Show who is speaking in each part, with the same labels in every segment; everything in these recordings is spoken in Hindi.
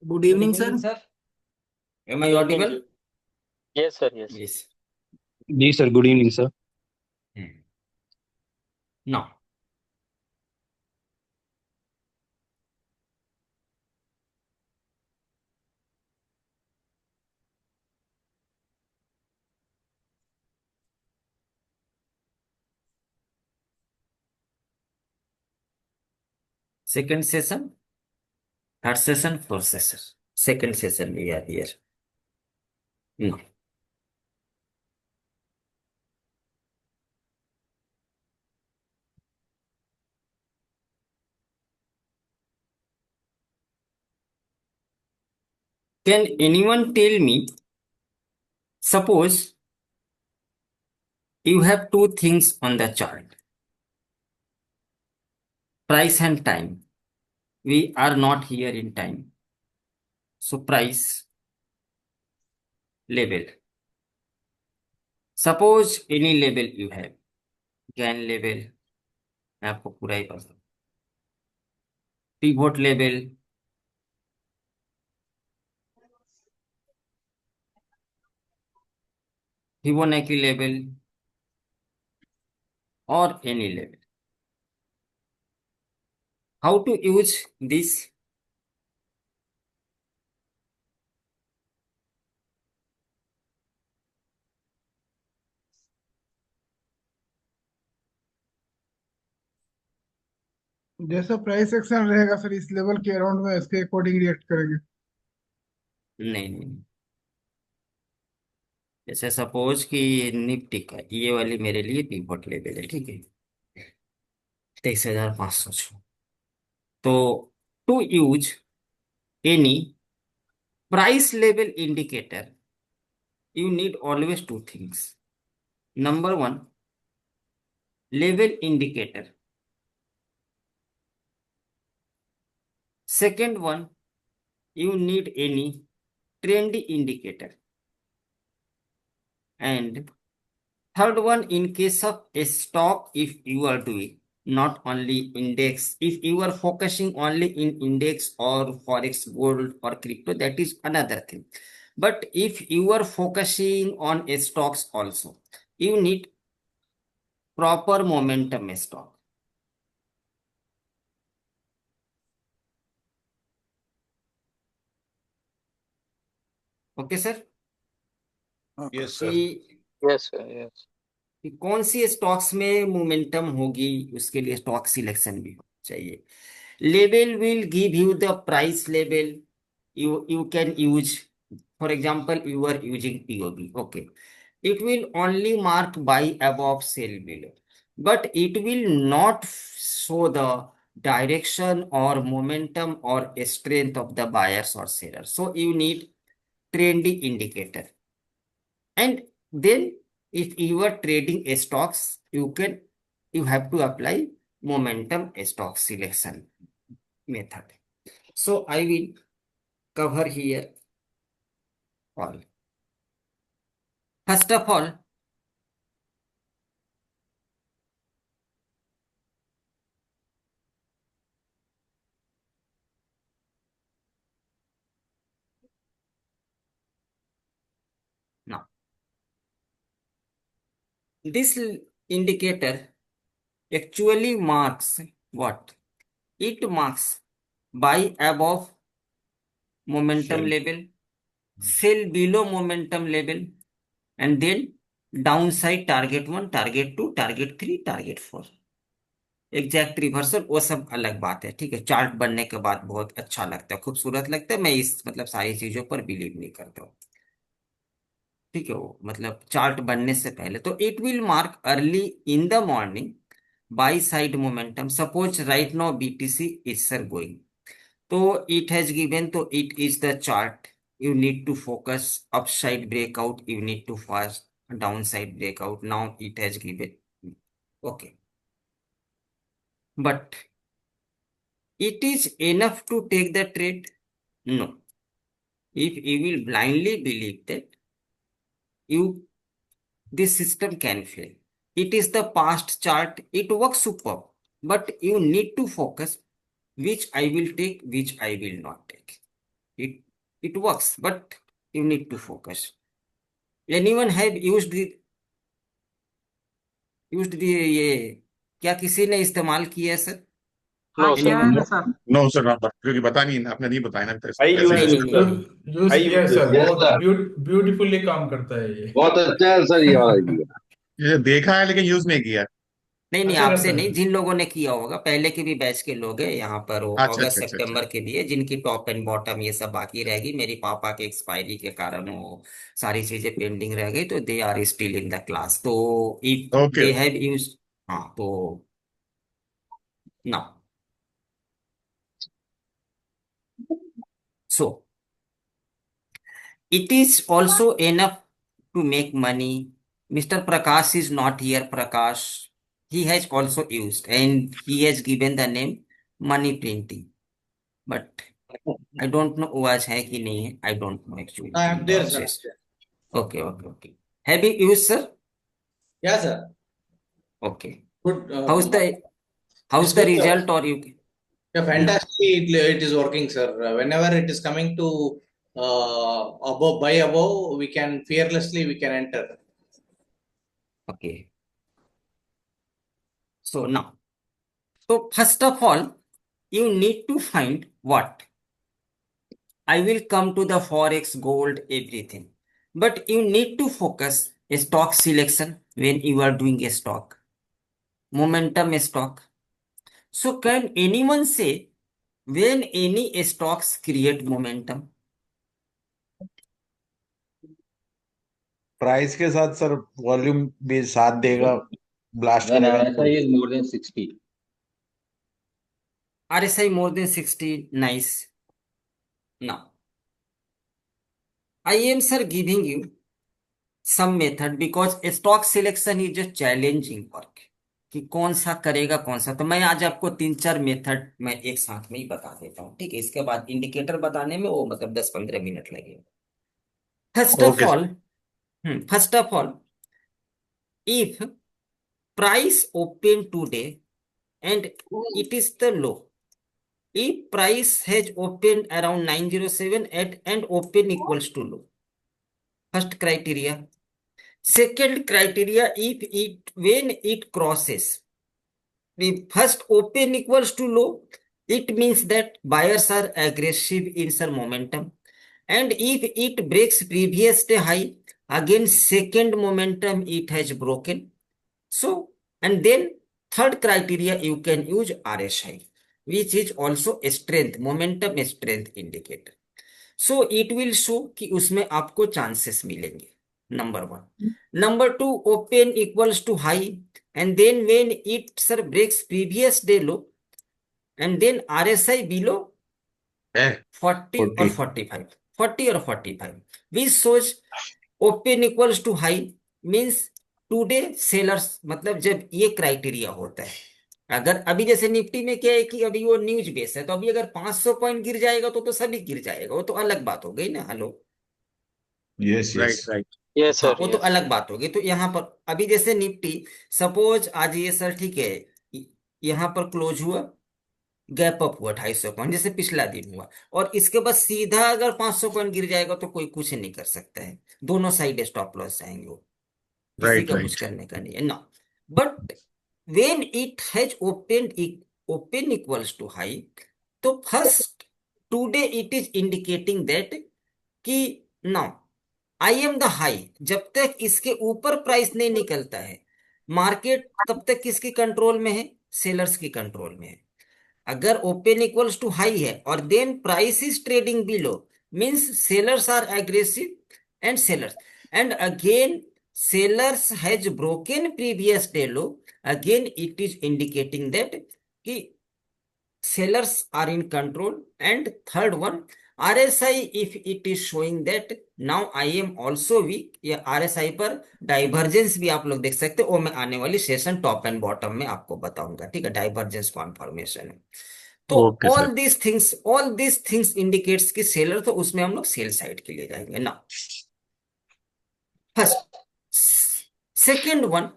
Speaker 1: Good
Speaker 2: Good
Speaker 1: evening,
Speaker 2: evening,
Speaker 1: sir.
Speaker 2: sir.
Speaker 1: Am I audible?
Speaker 3: Yes, sir. Yes.
Speaker 1: Yes.
Speaker 4: जी sir, good evening sir.
Speaker 1: Now, second session, third session, fourth session. Second session we are here. Now, can anyone tell me, suppose you have two things on the chart, price and time. We are not here in time. So price, level. Suppose any level you have, GAN level, मैं आपको पूरा ही बता दूं. Pivot level, Fibonacci level, or any level. How to use this?
Speaker 5: जैसा प्राइस एक्शन रहेगा सर इस लेवल के अराउंड में इसके अकॉर्डिंग रिएक्ट करेंगे.
Speaker 1: नहीं. जैसे सपोज कि निफ्टी का ये वाली मेरे लिए पिवट लेवल है, ठीक है, 23,500. तो to use any price level indicator you need always two things. Number one, level indicator. Second one, you need any trend indicator. And third one, in case of a stock, if you are doing not only index, if you are focusing only in index or forex, gold or crypto, that is another thing. But if you are focusing on a stocks also, you need proper momentum stock. Okay sir.
Speaker 4: Yes sir.
Speaker 3: Yes, sir. Yes.
Speaker 1: कि कौन सी स्टॉक्स में मोमेंटम होगी, उसके लिए स्टॉक सिलेक्शन भी चाहिए. Level will give you the price level. you can use, for example, you are using POB, okay, it will only mark buy above, sell below, but it will not show the direction or momentum or strength of the buyers or sellers. So you need trendy indicator. And then if you are trading stocks, you have to apply momentum stock selection method. So I will cover here all. First of all, now this indicator actually marks what? It marks buy above momentum
Speaker 4: Sell.
Speaker 1: level, sell below momentum level, and then downside target 1, target 2, target 3, target 4. Exact reversal वो सब अलग बात है, ठीक है. चार्ट बनने के बाद बहुत अच्छा लगता है, खूबसूरत लगता है. मैं इस मतलब सारी चीजों पर बिलीव नहीं करता हूँ, ठीक है. वो मतलब चार्ट बनने से पहले तो it will mark early in the morning by side momentum. Suppose right now BTC is sir going, तो इट हैज गिवन, तो it is the chart. you need to focus upside breakout, you need to fast downside breakout. Now it has given, okay, but it is enough to take the trade? No. If you will blindly believe that, this system can fail. It is the past chart, it works superb, but you need to focus which I will take, which I will not take. it works, but you need to focus. Anyone have used the ये क्या किसी ने इस्तेमाल किया है सर?
Speaker 3: No, sir.
Speaker 1: Anyone?
Speaker 5: किया है सर।
Speaker 2: नो सर, क्योंकि बता नहीं, आपने नहीं बताया ना अभी तक,
Speaker 6: I
Speaker 2: ऐसे
Speaker 6: use
Speaker 1: नहीं
Speaker 2: यूज
Speaker 1: नहीं
Speaker 2: करता
Speaker 1: नहीं
Speaker 2: है।
Speaker 1: नहीं।
Speaker 5: यूज
Speaker 6: I
Speaker 5: किया है
Speaker 6: use
Speaker 5: सर,
Speaker 6: yes,
Speaker 5: बहुत
Speaker 6: sir.
Speaker 5: ब्यूटीफुली काम करता है ये।
Speaker 7: बहुत अच्छा है सर ये वाला आइडिया।
Speaker 2: ये देखा है लेकिन यूज नहीं किया।
Speaker 1: नहीं नहीं,
Speaker 5: अच्छा
Speaker 1: आपसे
Speaker 5: करता
Speaker 1: नहीं,
Speaker 5: है।
Speaker 1: जिन लोगों ने किया होगा पहले के भी बैच के लोग हैं यहाँ पर, वो
Speaker 2: अच्छा
Speaker 1: अगस्त
Speaker 2: अच्छा अच्छा अच्छा।
Speaker 1: सितंबर के लिए जिनकी टॉप एंड बॉटम ये सब बाकी रहेगी, मेरी पापा के एक्सपायरी के कारण वो सारी चीजें पेंडिंग रह गई, तो they are still in the class, तो if
Speaker 2: okay.
Speaker 1: They have use, हाँ तो ना, so it is also enough to make money. Mr. Prakash is not here, Prakash. He has also used and he has given the name money printing. But I don't know was hai ki nahi hai. I don't know actually.
Speaker 8: I
Speaker 1: in
Speaker 8: am
Speaker 1: the
Speaker 8: there, sir.
Speaker 1: system. Okay, okay, okay. Have you used, sir?
Speaker 8: Yeah, sir.
Speaker 1: Okay.
Speaker 8: Good.
Speaker 1: How's the how's
Speaker 8: It's
Speaker 1: the
Speaker 8: good, sir.
Speaker 1: result or you?
Speaker 8: Yeah, fantastically, it is working, sir. Whenever it is coming to above by above, we can fearlessly we can enter.
Speaker 1: Okay. So now, so first of all, you need to find what? I will come to the forex, gold, everything. But you need to focus a stock selection when you are doing a stock. Momentum stock. So can anyone say when any stocks create momentum?
Speaker 9: Price के साथ सर वॉल्यूम भी साथ देगा, ब्लास्ट
Speaker 7: When
Speaker 9: करेगा
Speaker 7: RSI is more than 60.
Speaker 1: RSI more than 60. Nice. Now, I am sir giving you some method because stock selection is a challenging work. कि कौन सा करेगा कौन सा, तो मैं आज आपको 3-4 मेथड मैं एक साथ में ही बता देता हूँ, ठीक है? इसके बाद इंडिकेटर बताने में वो मतलब 10-15 मिनट लगेगा।
Speaker 2: Okay
Speaker 1: first of all, if price open today and it is the low, if price has opened around 907 at and open equals to low, first criteria. Second criteria, if it when it crosses the first open equals to low, it means that buyers are aggressive in some momentum, and if it breaks previous day high, again second momentum it has broken. So, and then third criteria you can use RSI, which is also a strength, momentum strength indicator. So it will show कि उसमें आपको chances मिलेंगे, number one. Number two, open equals to high, and then when it sir breaks previous day low, and then RSI below
Speaker 2: है
Speaker 1: 40 or 45, 40 or 45, which shows open equals to high means today sellers, मतलब जब ये क्राइटेरिया होता है, अगर अभी जैसे निफ्टी में क्या है कि अभी वो न्यूज बेस है, तो अभी अगर 500 पॉइंट गिर जाएगा तो सभी गिर जाएगा, वो तो अलग बात हो गई ना। Hello,
Speaker 9: yes
Speaker 2: right
Speaker 9: yes
Speaker 2: right.
Speaker 3: Yes,
Speaker 1: हाँ
Speaker 3: sir.
Speaker 1: वो तो
Speaker 3: Yes.
Speaker 1: अलग बात होगी। तो यहाँ पर अभी जैसे निफ्टी सपोज आज ये सर ठीक है, यहाँ पर क्लोज हुआ, गैप अप हुआ 250 पॉइंट जैसे पिछला दिन हुआ, और इसके बाद सीधा अगर 500 पॉइंट गिर जाएगा तो कोई कुछ नहीं कर सकता है, दोनों साइड स्टॉप लॉस जाएंगे, वो किसी
Speaker 2: राइट
Speaker 1: का कुछ
Speaker 2: राइट।
Speaker 1: करने का नहीं है ना। But when it has open equals to high, तो first today it is indicating that कि now I am the high, जब तक इसके ऊपर प्राइस नहीं निकलता है मार्केट तब तक किसकी कंट्रोल में है? सेलर्स की कंट्रोल में है। अगर ओपन इक्वल्स टू हाई है और then price is trading below, means sellers are aggressive and sellers, and again sellers has broken previous day low, again it is indicating that कि sellers are in control. And third one, RSI, if it is showing that now I am also weak, या RSI पर डाइवर्जेंस भी आप लोग देख सकते हो, वो मैं आने वाली सेशन टॉप एंड बॉटम में आपको बताऊंगा, ठीक है? डाइवर्जेंस कॉन्फर्मेशन है। तो
Speaker 2: okay sir.
Speaker 1: All this things indicates कि सेलर, तो उसमें हम लोग सेल साइड के लिए जाएंगे ना। First, second one,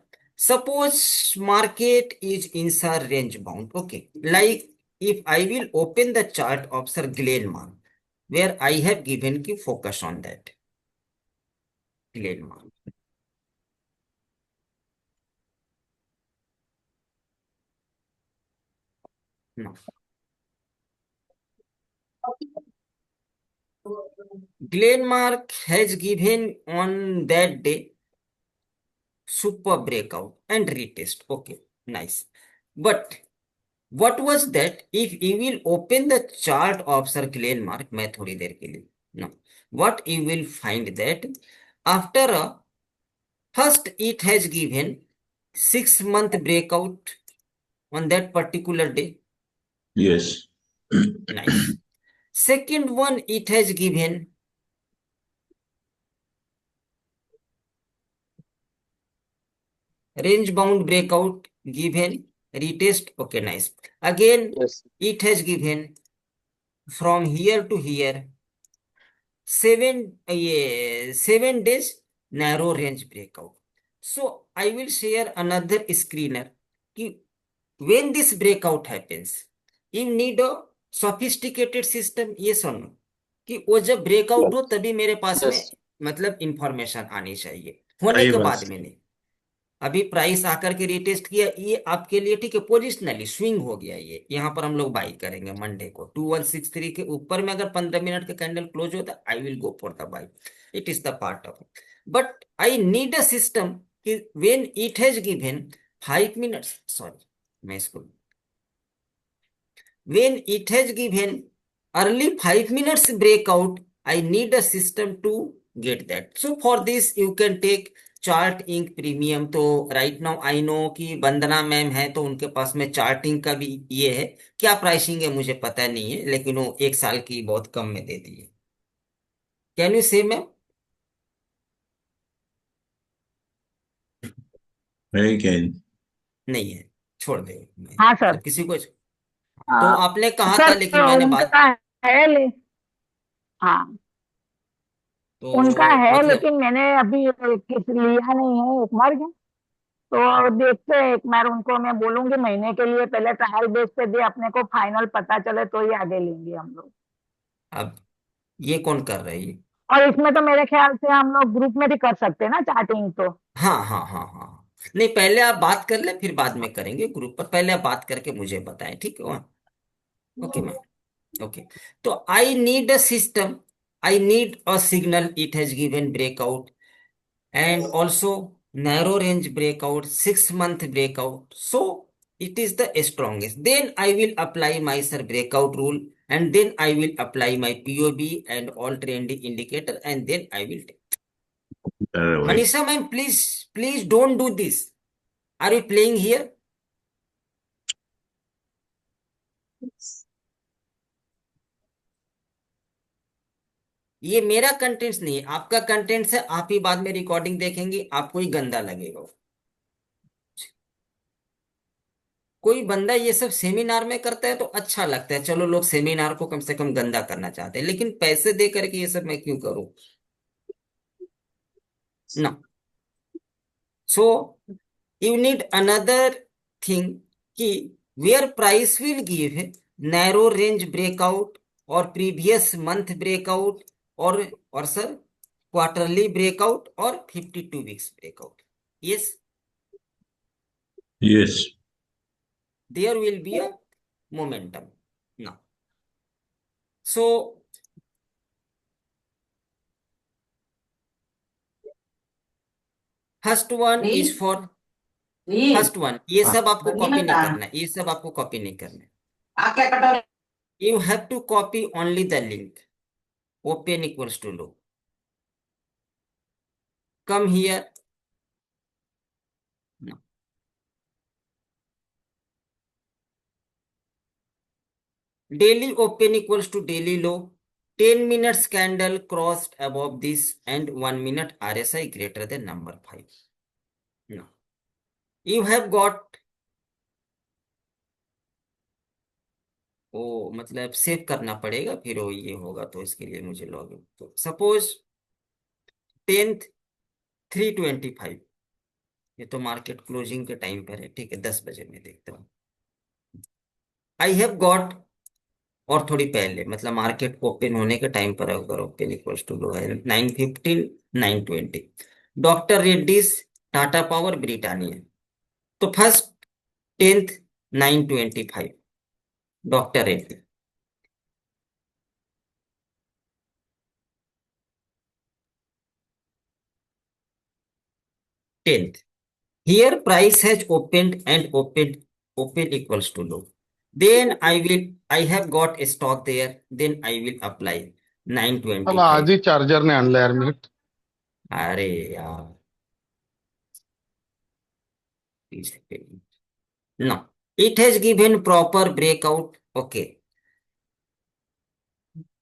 Speaker 1: suppose market is inside range bound, okay, like if I will open the chart of Sir Glenmark, where I have given की focus on that landmark. No. Glenmark has given on that day super breakout and retest. Okay, nice. But what was that? If you will open the chart of Sir Glenmark, मैं थोड़ी देर के लिए no. What you will find that after a first it has given 6 month breakout on that particular day.
Speaker 2: Yes.
Speaker 1: Nice. Second one it has given range bound breakout, given retest. Okay, nice. Again
Speaker 3: Yes.
Speaker 1: it has given from here to here 7 days narrow range breakout. So I will share another screener कि when this breakout happens, you need a sophisticated system. yes or no? कि वो जब ब्रेकआउट हो तभी मेरे पास में
Speaker 3: Yes.
Speaker 1: मतलब इंफॉर्मेशन आनी चाहिए, होने
Speaker 2: सही
Speaker 1: के
Speaker 2: बात।
Speaker 1: बाद में नहीं। अभी प्राइस आकर के रिटेस्ट किया, ये आपके लिए ठीक है, पोजिशनली स्विंग हो गया, ये यहाँ पर हम लोग बाई करेंगे मंडे को 2163 के ऊपर में। अगर 15 मिनट का कैंडल क्लोज होता है, I will go for the buy, it is the part of. But I need a system कि when it has given 5 minutes, sorry मैं इसको, when it has given early 5 minutes breakout, I need a system to get that. So for this you can take chart ink premium. तो राइट नाउ आई नो कि वंदना मैम है तो उनके पास में चार्टिंग का भी ये है। क्या प्राइसिंग है मुझे पता नहीं है, लेकिन वो 1 साल की बहुत कम में दे दी है। कैन यू से मैम?
Speaker 2: नहीं कैन
Speaker 1: नहीं है, छोड़ दे।
Speaker 6: हाँ सर।
Speaker 1: मतलब किसी को तो
Speaker 6: आ,
Speaker 1: आपने कहा था,
Speaker 6: सर
Speaker 1: लेकिन मैंने बात,
Speaker 6: उनका है हाँ
Speaker 1: तो
Speaker 6: उनका है,
Speaker 1: मतलब
Speaker 6: लेकिन मैंने अभी किस लिया नहीं है एक बार। तो देखते हैं, एक बार उनको मैं बोलूंगी महीने के लिए पहले ट्रायल बेस पे दे, अपने को फाइनल पता चले तो ही आगे लेंगे हम लोग।
Speaker 1: अब ये कौन कर रही है?
Speaker 6: और इसमें तो मेरे ख्याल से हम लोग ग्रुप में भी कर सकते हैं ना चार्टिंग तो।
Speaker 1: हाँ हाँ हाँ हाँ, नहीं पहले आप बात कर ले, फिर बाद में करेंगे ग्रुप पर। पहले आप बात करके मुझे बताएं, ठीक है वहाँ? Okay ma'am, okay. तो I need a system, I need a signal, it has given breakout and also narrow range breakout, 6 month breakout. So it is the strongest. Then I will apply my sir breakout rule, and then I will apply my POB and all trend indicator, and then I will take.
Speaker 2: अरे भाई
Speaker 1: Manisha ma'am, please don't do this. Are you playing here? ये मेरा कंटेंट्स नहीं है, आपका कंटेंट्स है। आप ही बाद में रिकॉर्डिंग देखेंगे, आपको ही गंदा लगेगा। कोई बंदा ये सब सेमिनार में करता है तो अच्छा लगता है, चलो लोग सेमिनार को कम से कम गंदा करना चाहते हैं, लेकिन पैसे दे करके ये सब मैं क्यों करूं ना। So you need another thing कि where price will give narrow range breakout और प्रीवियस मंथ ब्रेकआउट और सर क्वार्टरली ब्रेकआउट और 52 weeks breakout. Yes,
Speaker 2: yes
Speaker 1: there will be a momentum now. So first one is for first one, ये सब आपको कॉपी नहीं करना है, ये सब आपको कॉपी नहीं करना है। You have to copy only the link. Open equals to low. Come here. No. Daily open equals to daily low. 10 minutes candle crossed above this and 1 minute RSI greater than number 5. No. You have got, ओ मतलब सेव करना पड़ेगा, फिर वो ये होगा, तो इसके लिए मुझे लॉग इन। तो सपोज 10th 3:25, ये तो मार्केट क्लोजिंग के टाइम पर है, ठीक है, 10 बजे में देखता हूँ। आई हैव गॉट और थोड़ी पहले, मतलब मार्केट ओपन होने के टाइम पर अगर ओपन इक्वल्स टू लो है 9:15, 9:20। Doctor Reddy's, Tata power, Britannia. तो first 10th 9:25, doctor Reddy. 10th, here price has opened and open equals to low, then I have got a stock there, then I will apply
Speaker 9: अब आज
Speaker 1: 9:25।
Speaker 9: ही चार्जर ने आणलं यार मी.
Speaker 1: अरे यार, no, it has given proper breakout, okay,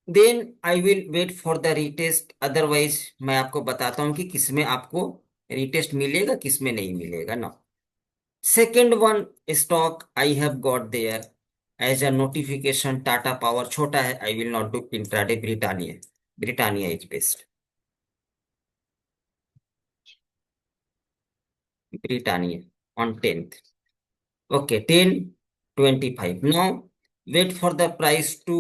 Speaker 1: then I will wait for the retest, otherwise मैं आपको बताता हूं कि किसमें आपको रिटेस्ट मिलेगा, किसमें नहीं मिलेगा ना। Second one stock I have got there as a notification, Tata power छोटा है, I will not do intraday. Britannia, Britannia is best, Britannia on 10th, okay, 10:25। now wait for the price to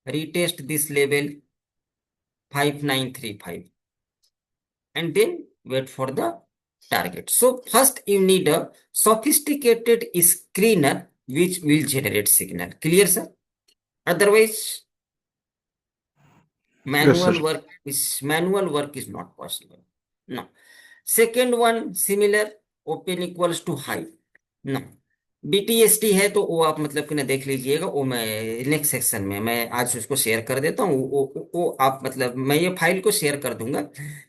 Speaker 1: retest this level 5935, and then wait for the target. So first you need a sophisticated screener which will generate signal, clear sir? Otherwise
Speaker 9: Yes, sir.
Speaker 1: manual work is not possible. No. Second one, similar, open equals to high। no, BTST है तो वो आप मतलब कि ना देख लीजिएगा, वो मैं नेक्स्ट सेक्शन में मैं आज उसको शेयर कर देता हूँ। वो आप मतलब मैं ये फाइल को शेयर कर दूंगा।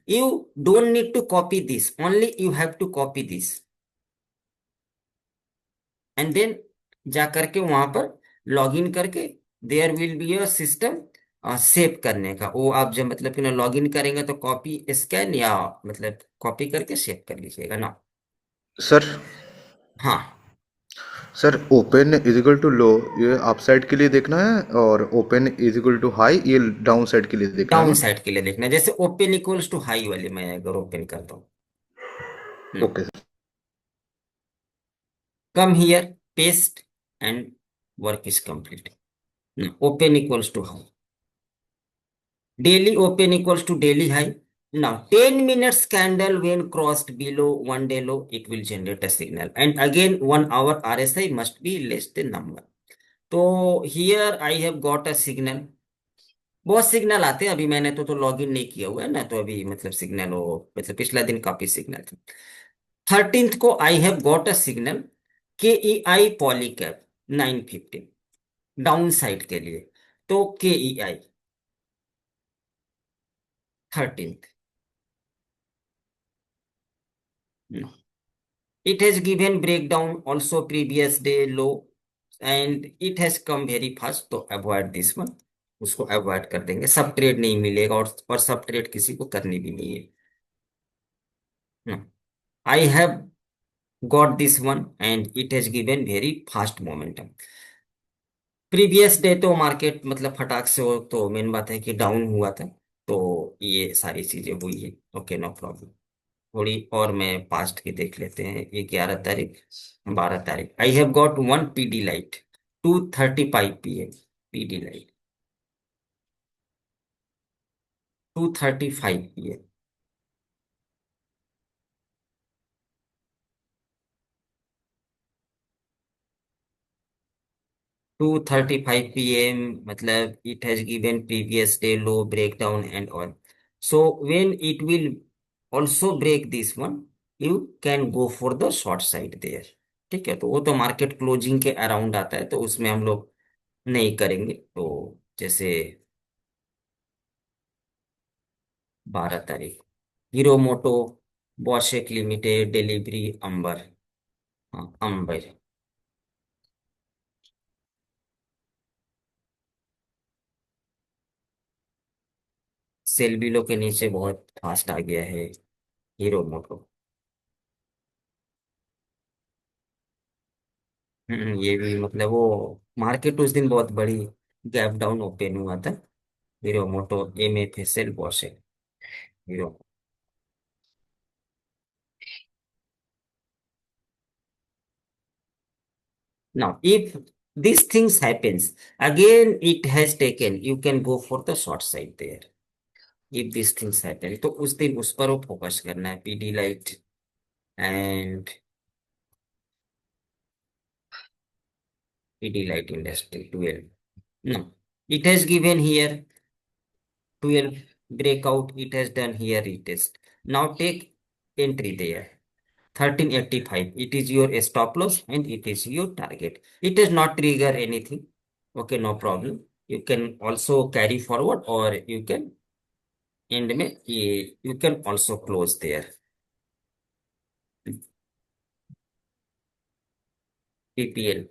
Speaker 1: You don't need to copy this, only you have to copy this and then जा करके वहां पर लॉग इन करके there will be a system save करने का। वो आप जब मतलब कि ना लॉग इन करेंगे तो कॉपी स्कैन या मतलब कॉपी करके सेव कर लीजिएगा ना।
Speaker 10: सर
Speaker 1: हाँ,
Speaker 10: sir open is equal to low ये अप साइड के लिए देखना है और open is equal to high ये डाउन साइड के लिए देखना है
Speaker 1: डाउन
Speaker 10: ना.
Speaker 1: साइड के लिए देखना है। जैसे ओपन इक्वल्स टू हाई वाली मैं अगर ओपन करता हूँ,
Speaker 10: okay sir.
Speaker 1: Come here, paste and work is complete. Open equals to high, daily open equals to daily high। Now 10 minutes candle when crossed below one day low, it will generate a signal, and again 1 hour RSI must be less than number। तो here I have got a signal। बहुत सिग्नल आते हैं, अभी मैंने तो लॉग इन नहीं किया हुआ है ना, तो अभी मतलब सिग्नल हो मतलब पिछला दिन काफी सिग्नल था। 13th को आई have got a signal KEI Polycab 9:15 down side के लिए। तो KEI 13th, it has given breakdown also previous day low and it has come very fast, तो अवॉइड दिस वन, उसको अवॉइड कर देंगे। सब ट्रेड नहीं मिलेगा और सब ट्रेड किसी को करनी भी नहीं है। आई have got this one and it has given very fast momentum. Previous day तो मार्केट मतलब फटाक से हो, तो मेन बात है कि डाउन हुआ था, तो ये सारी चीजें हुई है। Okay, no problem. थोड़ी और मैं पास्ट की देख लेते हैं। ये 11 तारीख, 12 तारीख, आई have got one PD light 2:35 PM, PD light 2:35 PM। 2:35 PM मतलब it has given previous day low breakdown and all, so when it will also break this one, you can go for the short side there। ठीक है, तो वो तो मार्केट क्लोजिंग के अराउंड आता है, तो उसमें हम लोग नहीं करेंगे। तो जैसे 12 तारीख, हीरो मोटो बॉशेक लिमिटेड डिलीवरी अंबर, हाँ अंबर, सेल बिलो के नीचे बहुत फास्ट आ गया है हीरो मोटो। ये भी मतलब वो मार्केट उस दिन बहुत बड़ी गैप डाउन ओपन हुआ था। हीरो मोटो, MFSL, बॉशेक, Hero. Now if these things happens. Again, it has taken, you can go for the short side there. If these things happen, तो उस दिन उस पर वो फोकस करना है, Pidilite and Pidilite Industry 12. No, it has given here 12 breakout, it has done here retest. Now take entry there. 1385, it is your stop loss and it is your target. It does not trigger anything. Okay, no problem. You can also carry forward or you can end में you can also close there. PPL.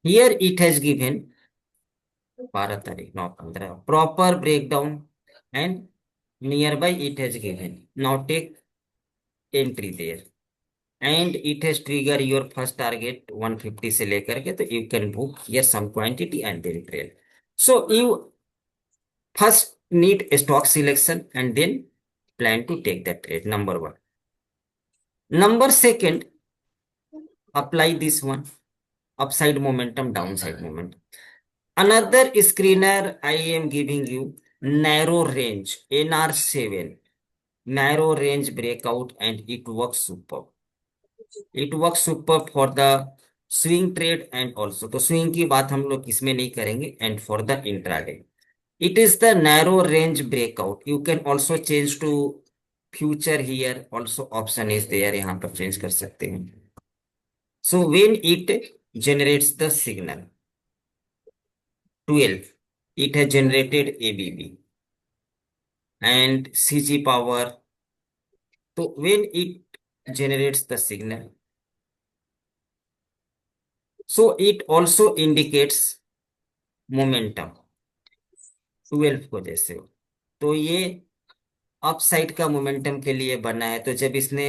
Speaker 1: Here it has given 12 तारीख 9/15 proper breakdown and nearby it has given. Now take entry there. And it has trigger your first target 150 से लेकर के, तो you can book here some quantity and then trail. So you first need a stock selection and then plan to take that trade. Number one. Number second, apply this one, upside momentum, downside momentum. Another screener I am giving you, narrow range, NR7, narrow range breakout, and it works super. It works super for the swing trade and also, तो swing की बात हम लोग इसमें नहीं करेंगे, and for the intraday. It is the narrow range breakout. You can also change to future here. Also option is there. यहाँ पर change कर सकते हैं. So when it generates the signal 12, it has generated ABB and CG power. So when it generates the signal, so it also indicates momentum 12 को जैसे हो, तो ये अपसाइड का मोमेंटम के लिए बना है. तो जब इसने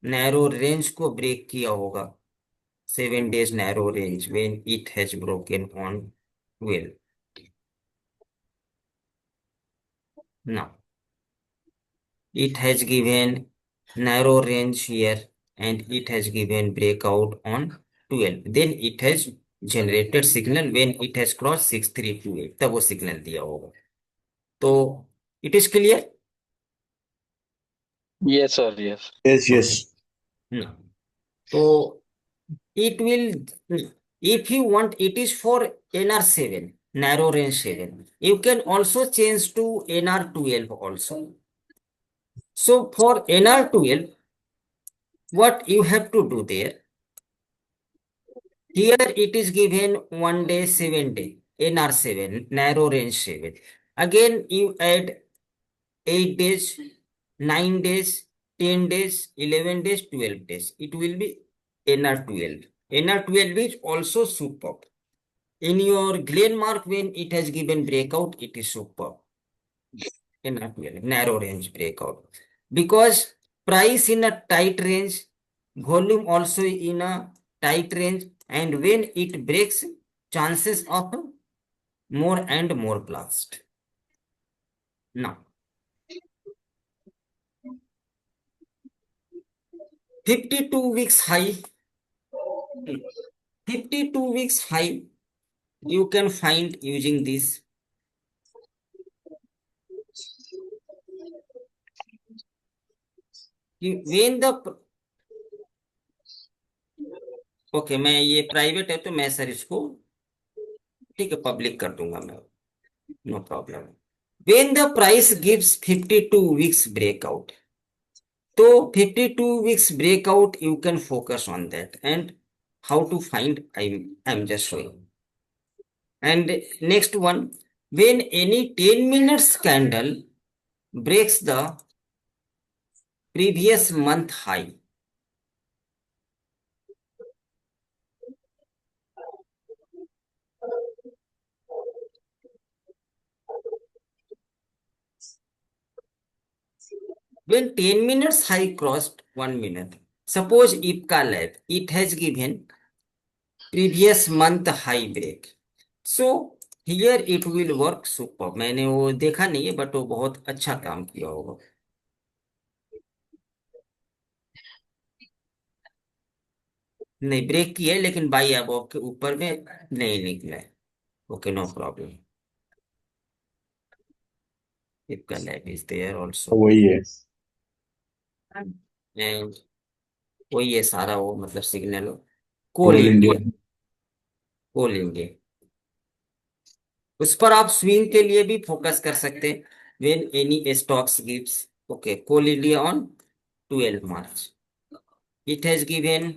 Speaker 1: नैरो रेंज को ब्रेक किया होगा, 7 days narrow range, when it has broken on 12. Now it has given narrow range here and it has given breakout on 12. Then it has generated signal when it has crossed 6328, तब वो सिग्नल दिया होगा. तो it is clear?
Speaker 3: Yes, sir. Yes.
Speaker 2: Yes, yes.
Speaker 1: No. So it will, if you want, it is for NR7, narrow range 7. You can also change to NR12 also. So for NR12, what you have to do there, here it is given 1 day, 7 day, NR7, narrow range 7. Again, you add 8 days, 9 days, 10 days, 11 days, 12 days. It will be NR12. NR12 is also superb. In your Glenmark, when it has given breakout, it is superb. NR12, narrow range breakout. Because price in a tight range, volume also in a tight range, and when it breaks, chances of more and more blast. Now, 52 weeks high, 52 weeks high, you can find using this. When the okay, मैं ये प्राइवेट है तो मैं सर इसको ठीक है पब्लिक कर दूंगा मैं, no problem. When the price gives 52 weeks breakout, तो 52 weeks breakout you can focus on that. And how to find, I am just showing. And next one, when any 10 minutes candle breaks the previous month high, when 10 minutes high crossed 1 minute, suppose Ipca Lab, it has given previous month high break, so here it will work super. मैंने वो देखा नहीं है बट वो बहुत अच्छा काम किया होगा. नहीं, ब्रेक की है लेकिन बाई अबव के ऊपर में नहीं निकला है। Okay, no problem. इफ का लैब इज देयर ऑल्सो,
Speaker 9: वही है।
Speaker 1: एंड वही है सारा, वो मतलब signal coal
Speaker 9: coal India.
Speaker 1: India, coal India. उस पर आप स्विंग के लिए भी फोकस कर सकते हैं। When any stocks gives, okay, coal India on 12 March, it has given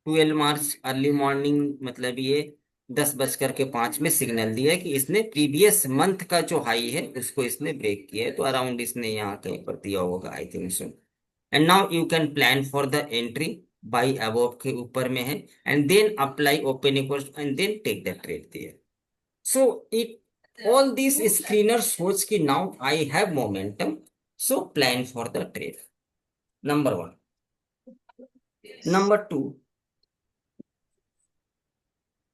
Speaker 1: 12 March early morning, मतलब ये 10:05 में सिग्नल दिया है कि इसने प्रीवियस मंथ का जो हाई है उसको इसने ब्रेक किया है, तो अराउंड इसने यहाँ कहीं पर दिया होगा, I think so. And now you can plan for the entry, by above के ऊपर में है, and then apply open equals and then take the trade there. So it all these screeners shows कि now I have momentum, so plan for the trade. Number one. Number two,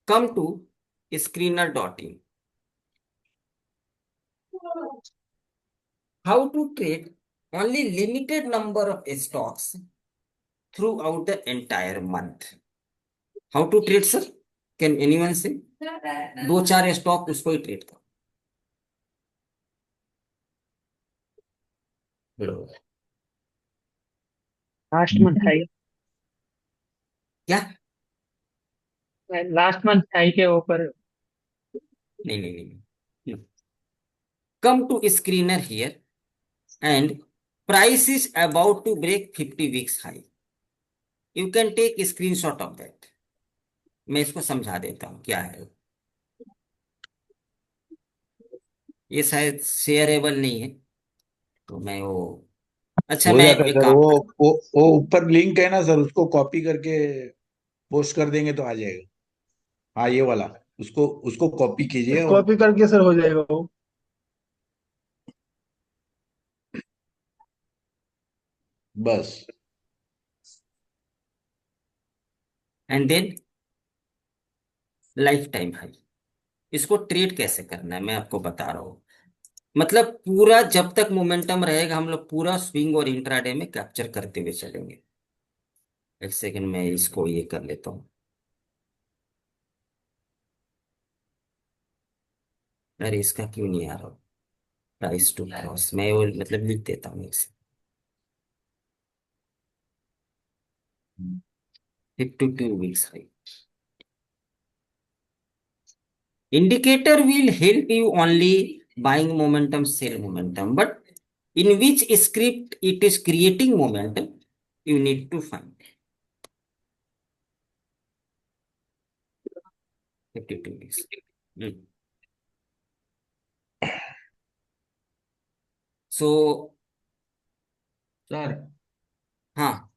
Speaker 1: come to screener.in. How to trade only limited number of stocks throughout the entire month. How to trade, sir? Can anyone say? 2-4 stock उसको ही ट्रेड करो।
Speaker 11: लास्ट मंथ हाई,
Speaker 1: क्या?
Speaker 11: लास्ट मंथ हाई के ऊपर।
Speaker 1: नहीं नहीं नहीं, नहीं। Come to screener here and price is about to break 50 weeks high. You can take a screenshot of that. मैं इसको समझा देता हूँ क्या है। ये शायद शेयरेबल नहीं है, तो मैं वो, अच्छा
Speaker 9: हो
Speaker 1: मैं
Speaker 9: जाता है
Speaker 1: एक
Speaker 9: सर।
Speaker 1: काम
Speaker 9: वो
Speaker 1: कर,
Speaker 9: वो ऊपर लिंक है ना सर, उसको कॉपी करके पोस्ट कर देंगे तो आ जाएगा। हाँ, ये वाला, उसको उसको कॉपी कीजिए और
Speaker 5: कॉपी करके सर हो जाएगा वो।
Speaker 9: बस।
Speaker 1: And then life time high. इसको ट्रेड कैसे करना है मैं आपको बता रहा हूँ। मतलब पूरा जब तक मोमेंटम रहेगा हम लोग पूरा स्विंग और इंट्राडे में कैप्चर करते हुए चलेंगे। एक सेकंड मैं इसको ये कर लेता हूँ। अरे इसका क्यों नहीं आ रहा, प्राइस टू क्रॉस, मैं वो मतलब लिख देता हूँ इसे। 52 weeks high. Indicator will help you only buying momentum, sell momentum, but in which script it is creating momentum, you need to find. 52 weeks. So,
Speaker 7: sir
Speaker 1: हाँ,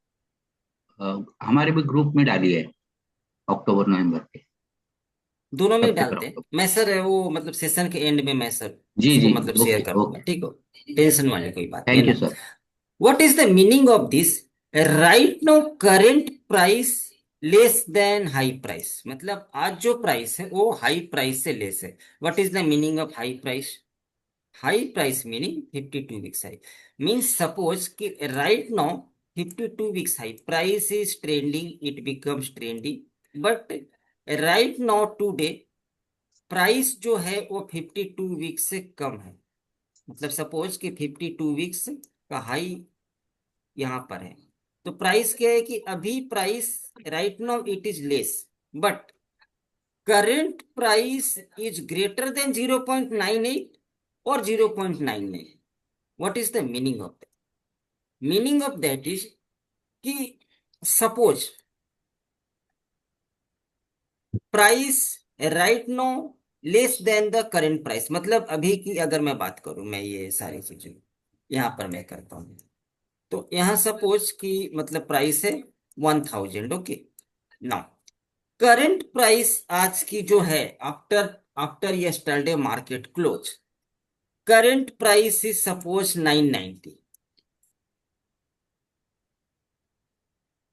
Speaker 7: हमारे भी ग्रुप में डाली है अक्टूबर नवंबर के
Speaker 1: दोनों में
Speaker 7: सेप्टेम्बर
Speaker 1: डालते हैं।
Speaker 7: अक्टूबर।
Speaker 1: मैं सर वो मतलब सेशन के एंड में मैं सर
Speaker 7: जी
Speaker 1: उसको
Speaker 7: जी,
Speaker 1: मतलब शेयर
Speaker 7: ओके
Speaker 1: कर दूंगा,
Speaker 7: ओके,
Speaker 1: ठीक हो, टेंशन वाली कोई बात नहीं है
Speaker 7: थैंक यू
Speaker 1: ना।
Speaker 7: Sir.
Speaker 1: What is the meaning of this? Right now current price less than high price, मतलब आज जो प्राइस है वो हाई प्राइस से लेस है। What is the meaning of high price? High price meaning 52 weeks high, means suppose कि right now 52 weeks high price is trending, it becomes trending, but right now today price जो है वो 52 वीक्स से कम है। मतलब सपोज कि 52 वीक्स का हाई यहाँ पर है, तो प्राइस क्या है कि अभी price right now it is less, but current price is greater than 0.98 और 0.99। What is the meaning of that? Meaning of that is कि suppose price right now less than the current price, मतलब अभी की अगर मैं बात करूं, मैं ये सारी चीजें यहाँ पर मैं करता हूँ, तो यहाँ सपोज कि मतलब प्राइस है 1000, ओके। नाउ करंट प्राइस आज की जो है after after yesterday market close, current price is suppose 990,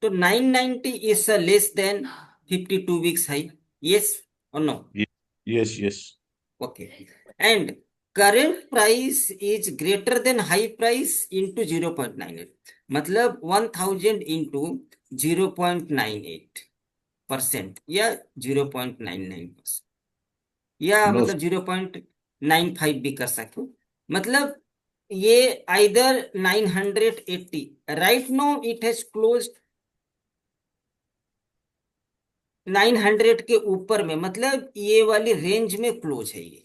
Speaker 1: तो 990 is less than 52 weeks high, yes और no?
Speaker 9: Yes yes.
Speaker 1: Okay, and current price is greater than high price into 0.98, मतलब 1000 इंटू 0.98, 0.5% या 0.99% या
Speaker 9: नो
Speaker 1: मतलब 0.95 भी कर सकते हो। मतलब ये either 980, right now it has close 900 के ऊपर में, मतलब ये वाली रेंज में क्लोज है ये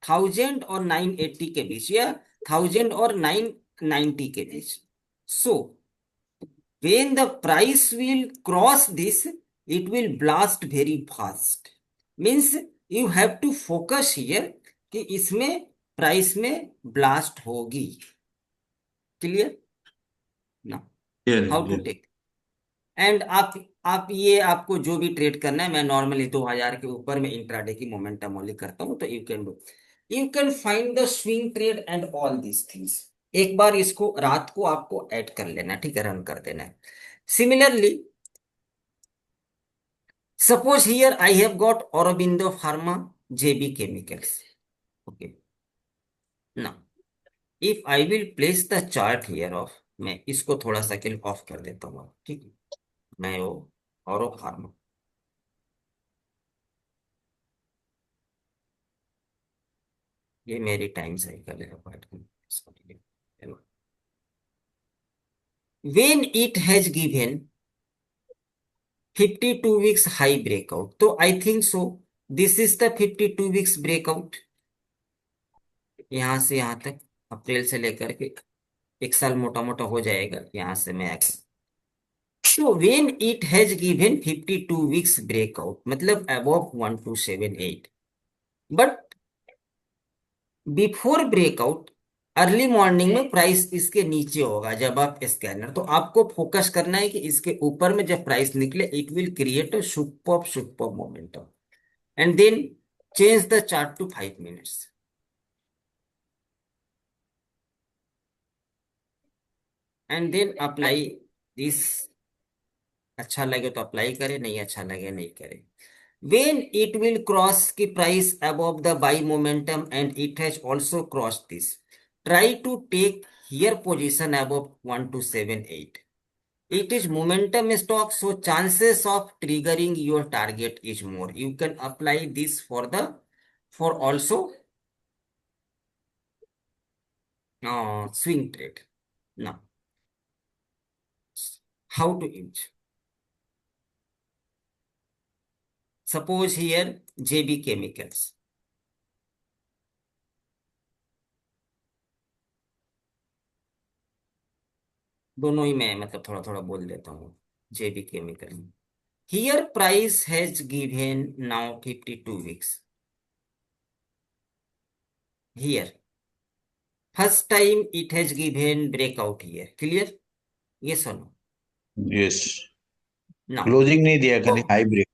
Speaker 1: 1000 और 980 के बीच या 1000 और 990 के बीच। सो when the price will cross this, it will blast very fast, means you have to focus here कि इसमें प्राइस में ब्लास्ट होगी। क्लियर ना
Speaker 2: Yes,
Speaker 1: how to
Speaker 2: yes.
Speaker 1: Take. And आप ये आपको जो भी ट्रेड करना है, मैं नॉर्मली 2000 के ऊपर में इंट्राडे की मोमेंटम ओनली करता हूँ, तो you can find the swing trade and all these things. एक बार इसको रात को आपको ऐड कर लेना, ठीक है, रन कर देना है। Similarly suppose here I have got Aurobindo Pharma, JB Chemicals. Okay. Now, if I will place the chart here of, मैं इसको थोड़ा सा के ऑफ कर देता हूँ, ठीक है, मैं वो औरो फार्मा, ये मेरी टाइम साइकिल है, when it has given 52 weeks high breakout, तो I think so this is the 52 weeks breakout, यहां से यहां तक अप्रैल से लेकर के एक साल मोटा मोटा हो जाएगा यहां से मैं। So when it has given 52 weeks breakout, मतलब above 1278, but before breakout early morning में प्राइस इसके नीचे होगा जब आप स्कैनर, तो आपको फोकस करना है कि इसके ऊपर में जब प्राइस निकले it will create a super momentum and then change the chart to 5 minutes and then apply this. अच्छा लगे तो अप्लाई करें, नहीं अच्छा लगे नहीं करें। when it will cross the price above the buy momentum and it has also crossed this, try to take here position above 1278. It is momentum stock, so chances of triggering your target is more. You can apply this for also swing trade. Now how to use, suppose here JB Chemicals, दोनों ही मैं मतलब थोड़ा थोड़ा बोल देता हूँ। JB Chemical, here price has given now 52 weeks, here first time it has given breakout here, clear, yes or no?
Speaker 9: Yes,
Speaker 1: now
Speaker 9: closing नहीं दिया,
Speaker 1: तो
Speaker 9: खाली हाई ब्रेक।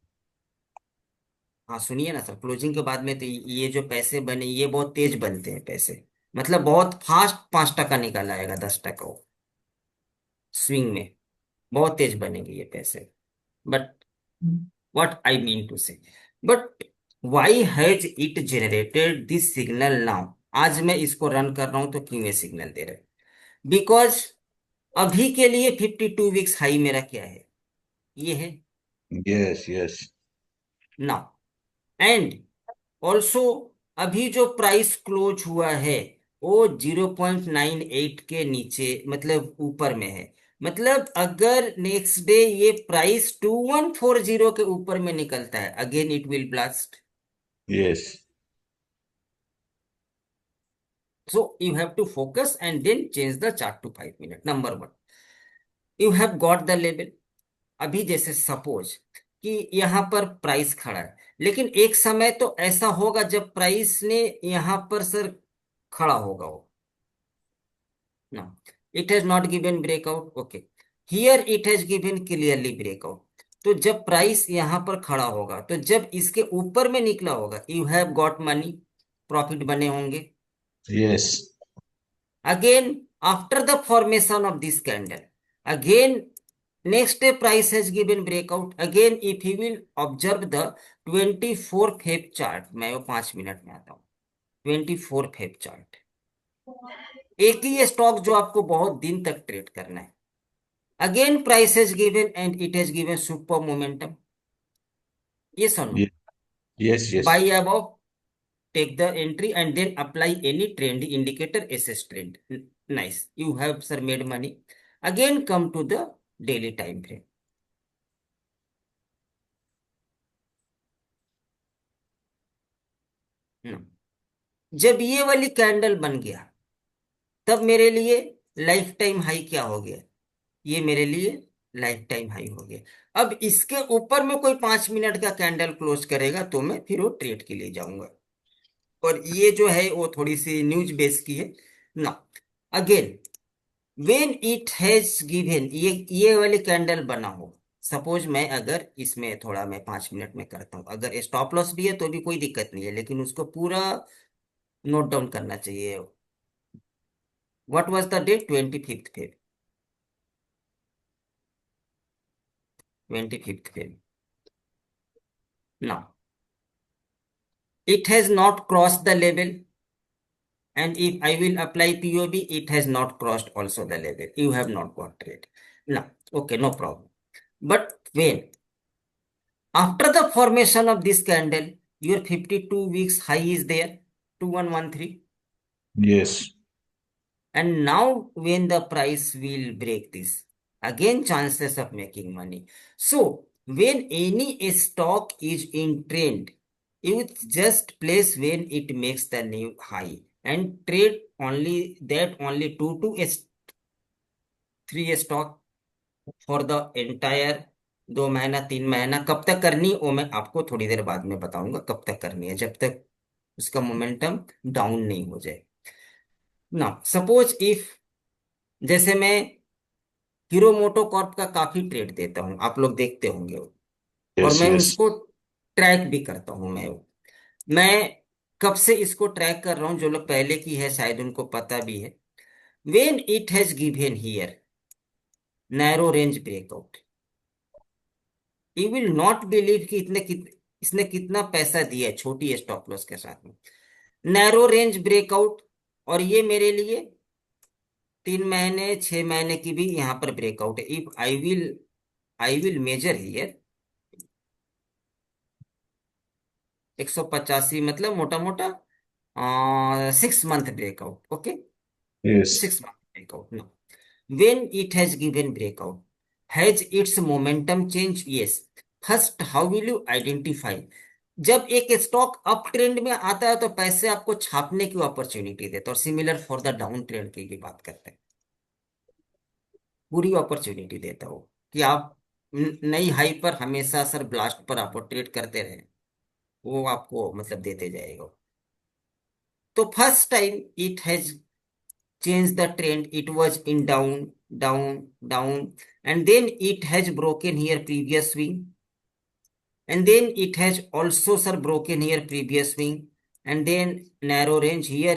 Speaker 1: हाँ सुनिए ना सर, क्लोजिंग के बाद में तो ये जो पैसे बने ये बहुत तेज बनते हैं पैसे, मतलब बहुत फास्ट 5% निकल आएगा, 10% स्विंग में बहुत तेज बनेंगे ये पैसे। But what I mean to say, but why has it generated this signal now? आज मैं इसको रन कर रहा हूं तो क्यों ये सिग्नल दे रहा है? बिकॉज अभी के लिए 52 वीक्स हाई मेरा क्या है, ये है
Speaker 9: yes yes,
Speaker 1: now, and also अभी जो प्राइस क्लोज हुआ है वो 0.98 के नीचे मतलब ऊपर में है, मतलब अगर नेक्स्ट डे ये प्राइस 2140 के ऊपर में निकलता है again it will blast.
Speaker 9: Yes,
Speaker 1: So you have to focus and then change the chart to 5 minutes. Number one, you have got the level. अभी जैसे सपोज कि यहाँ पर प्राइस खड़ा है, लेकिन एक समय तो ऐसा होगा जब प्राइस ने यहाँ पर सर खड़ा होगा वो ना, it has not given breakout, okay, here it has given clearly breakout, तो जब प्राइस यहाँ पर खड़ा होगा तो जब इसके ऊपर में निकला होगा you have got money, profit बने होंगे।
Speaker 9: Yes,
Speaker 1: Again, after the formation of this candle, again next day price has given breakout. Again, if you will observe the 24 Feb chart, मैं वो 5 मिनट में आता हूँ, 24 Feb चार्ट, एक ही स्टॉक जो आपको बहुत दिन तक ट्रेड करना है। Again, price has given and it has given super momentum. Yes or no?
Speaker 9: Yes, yes.
Speaker 1: Buy above, take the entry, and then apply any trend indicator, SS trend. Nice. You have, sir, made money. Again, come to the daily time frame. जब ये वाली कैंडल बन गया, तब मेरे लिए लाइफ टाइम हाई क्या हो गया? ये मेरे लिए लाइफ टाइम हाई हो गया। अब इसके ऊपर में कोई 5 मिनट का कैंडल क्लोज करेगा तो मैं फिर वो ट्रेड के लिए जाऊंगा। और ये जो है वो थोड़ी सी न्यूज बेस की है ना। Again, when it has given, ये वाली कैंडल बना हो, सपोज मैं अगर इसमें थोड़ा मैं 5 मिनट में करता हूँ, अगर स्टॉप लॉस भी है तो भी कोई दिक्कत नहीं है, लेकिन उसको पूरा नोट डाउन करना चाहिए। What was the date? 25th Feb। 25th Feb। now it has not crossed the level, and if I will apply POB, it has not crossed also the level. You have not got trade. Now, okay, no problem. But when after the formation of this candle, your 52 weeks high is there, 2113.
Speaker 9: Yes.
Speaker 1: And now when the price will break this, again chances of making money. So when any stock is in trend, you just place when it makes the new high and trade only that, only 2 to 3 stock for the entire 2 महीना 3 महीना। कब तक करनी वो मैं आपको थोड़ी देर बाद में बताऊंगा कब तक करनी है, जब तक उसका मोमेंटम डाउन नहीं हो जाए ना। सपोज इफ, जैसे मैं हीरो मोटो कॉर्प का काफी ट्रेड देता हूं, आप लोग देखते होंगे वो, और
Speaker 9: Yes,
Speaker 1: मैं
Speaker 9: yes.
Speaker 1: उसको ट्रैक भी करता हूं। मैं कब से इसको ट्रैक कर रहा हूं, जो लोग पहले की है शायद उनको पता भी है। When it has given here narrow range breakout, you will not believe कि इसने कितना पैसा दिया है छोटी स्टॉप लॉस के साथ में। नैरो रेंज ब्रेकआउट, और ये मेरे लिए 3 महीने 6 महीने की भी यहाँ पर ब्रेकआउट है। If I will measure here 185, मतलब मोटा मोटा 6 month breakout. Okay,
Speaker 9: Yes.
Speaker 1: 6 month breakout. No. When it has given breakout, has its momentum changed? Yes. First, how will you identify? जब एक स्टॉक अप ट्रेंड में आता है तो पैसे आपको छापने की अपॉर्चुनिटी देता है, और similar for the down trend की भी बात करते हैं, पूरी अपॉर्चुनिटी देता हो कि आप नई हाई पर हमेशा सर ब्लास्ट पर आप ट्रेड करते रहे, वो आपको मतलब देते जाएगा। तो first time it has change the trend, it was in down, down, down, and then it has broken here previous swing, and then it has also, sir, broken here previous swing, and then narrow range here,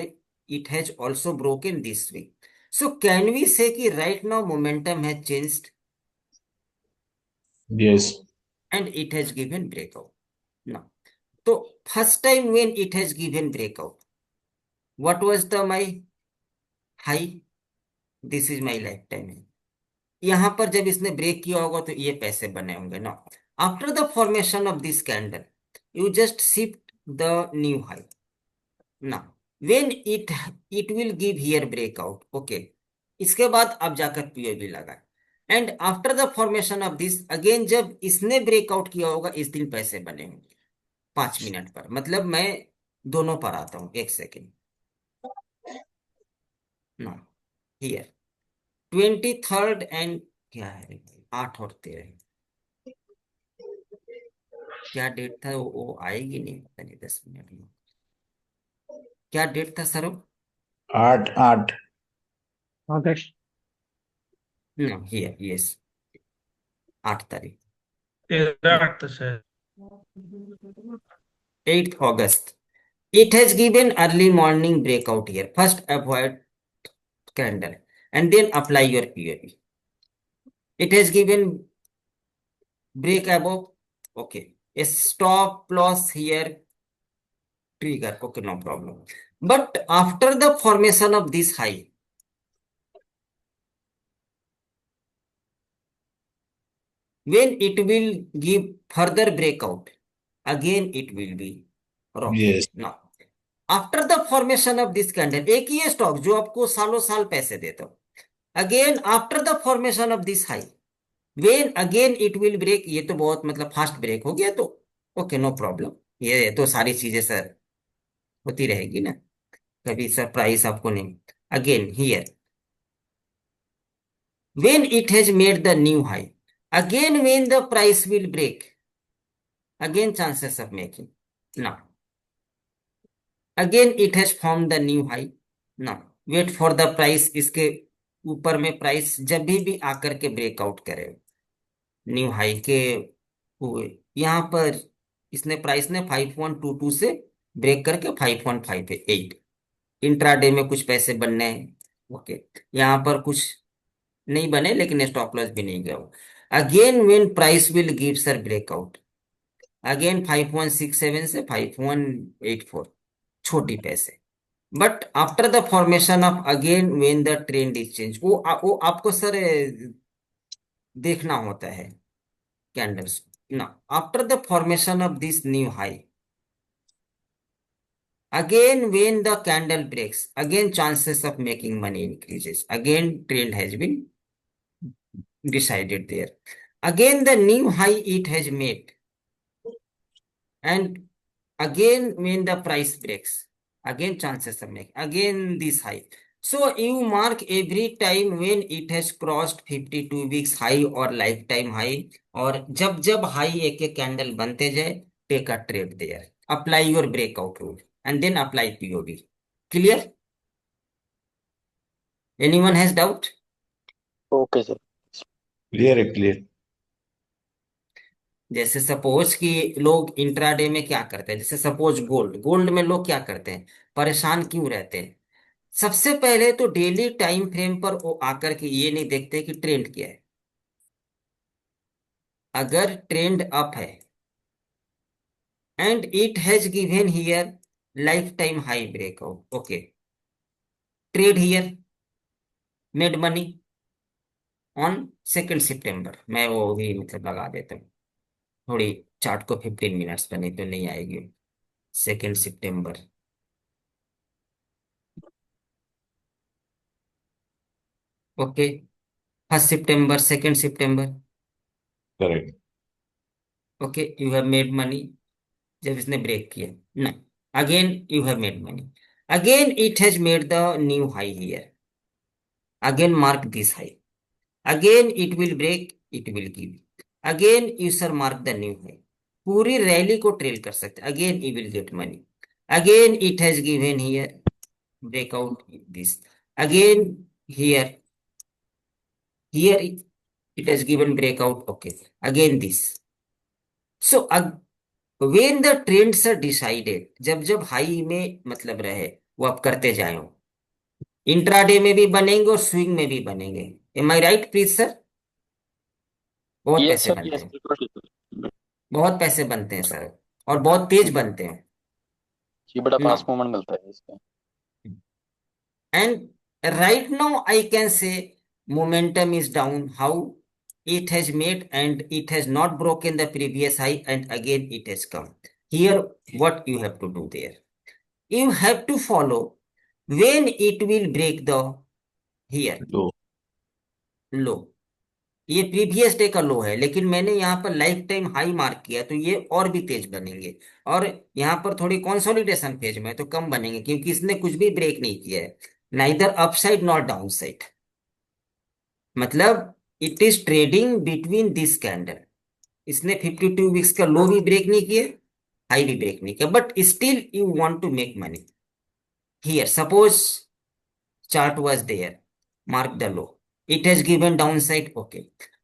Speaker 1: it has also broken this swing. So can we say कि right now momentum has changed
Speaker 9: Yes.
Speaker 1: and it has given breakout? Now, so first time when it has given breakout, what was the my high? This is my lifetime high। यहां पर जब इसने ब्रेक किया होगा तो ये पैसे बने होंगे ना। After the formation of this candle, you just shift the new high ना। When it will give here breakout, okay, इसके बाद आप जाकर पीओबी लगाए, and after the formation of this again, जब इसने ब्रेकआउट किया होगा इस दिन पैसे बने होंगे 5 मिनट पर। मतलब मैं दोनों पर आता हूं, एक सेकेंड ना। हियर 23rd एंड क्या है, 8 और 13, क्या डेट था वो आएगी नहीं, पता नहीं 10 मिनट में। क्या डेट था सर?
Speaker 9: 8
Speaker 11: अगस्त।
Speaker 1: नो, हियर, यस, 8 तारीख, 8th August। It has given early morning breakout here. First avoid candle and then apply your POB. It has given break above, okay, a stop loss here, trigger, okay, no problem. But after the formation of this high, when it will give further breakout, again it will be rocking.
Speaker 9: Yes.
Speaker 1: Now after the formation of this candle, एक ही स्टॉक जो आपको सालों साल पैसे देता हो, again after the formation of this high, when again it will break, ये तो बहुत मतलब फास्ट ब्रेक हो गया, तो ओके नो प्रॉब्लम, ये तो सारी चीजें सर होती रहेगी ना, कभी सरप्राइज आपको नहीं. Again here when it has made the new high, again when the price will break, again chances of making. Now again it has formed the new high. Now wait for the price, इसके ऊपर में प्राइस जब भी आकर के ब्रेकआउट करे न्यू हाई के हुए, यहाँ पर इसने प्राइस ने 5.22 से ब्रेक करके 5.58, इंट्राडे में कुछ पैसे बनने हैं. ओके, यहाँ पर कुछ नहीं बने लेकिन स्टॉप लॉस भी नहीं गया. Again when price will give sir breakout, again 5.67 से 5.84, छोटी पैसे. But after the formation of again when the trend is change, वो आपको सर देखना होता है कैंडल्स. ना after the formation of this new high, again when the candle breaks, again chances of making money increases, again trend has been decided there, again the new high it has made, and again when the price breaks, again chances of making again this high. So you mark every time when it has crossed 52 weeks high or lifetime high, और जब जब हाई एक एक कैंडल बनते जाए, take a trade there, apply your breakout rule and then apply POB. Clear? Anyone has doubt?
Speaker 3: Okay, sir.
Speaker 9: Clear है, क्लियर.
Speaker 1: जैसे सपोज कि लोग इंट्राडे में क्या करते हैं, जैसे सपोज गोल्ड में लोग क्या करते हैं, परेशान क्यों रहते हैं? सबसे पहले तो डेली टाइम फ्रेम पर वो आकर के ये नहीं देखते कि ट्रेंड क्या है. अगर ट्रेंड अप है and it has given here life time high breakout, okay, trade here, made money on 2 सितंबर. मैं वो भी मतलब लगा देता हूँ थोड़ी चार्ट को 15 मिनट्स पर, नहीं तो नहीं आएगी. 2 सितंबर, ओके, 1 सितंबर, 2 सितंबर,
Speaker 9: correct.
Speaker 1: Okay, you have made money जब इसने ब्रेक किया ना. Again you have made money, again it has made the new high here, again mark this high, again it will break, it will give, again you sir mark the new high. पूरी रैली को ट्रेल कर सकते, again you will get money, again it has given here breakout this, again here it has given breakout, okay, again this. So when the trends are decided, जब जब हाई में मतलब रहे वो आप करते जाए, इंट्राडे में भी बनेंगे और स्विंग में भी बनेंगे. Am I right please sir? बहुत
Speaker 3: Yes,
Speaker 1: पैसे
Speaker 3: sir.
Speaker 1: बनते
Speaker 3: Yes,
Speaker 1: हैं,
Speaker 3: बिल्कुल.
Speaker 1: बहुत पैसे बनते हैं सर, और बहुत तेज बनते हैं.
Speaker 3: जी, बड़ा
Speaker 1: ना
Speaker 3: फास्ट मूवमेंट मिलता है इसका.
Speaker 1: and right now I can say momentum is down. How? It has made and it has not broken the previous high, and again it has come here. What you have to do there, you have to follow when it will break the here
Speaker 9: low.
Speaker 1: low. ये प्रीवियस डे का लो है, लेकिन मैंने यहाँ पर लाइफ टाइम हाई मार्क किया, तो ये और भी तेज बनेंगे. और यहाँ पर थोड़ी कंसोलिडेशन फेज में तो कम बनेंगे, क्योंकि इसने कुछ भी ब्रेक नहीं किया है, neither upside not down side. मतलब it is trading between this candle. इसने 52 वीक्स का लो भी ब्रेक नहीं किया, हाई भी ब्रेक नहीं किया, but still you want to make money here. Suppose chart was there, mark the low, it has given downside, okay,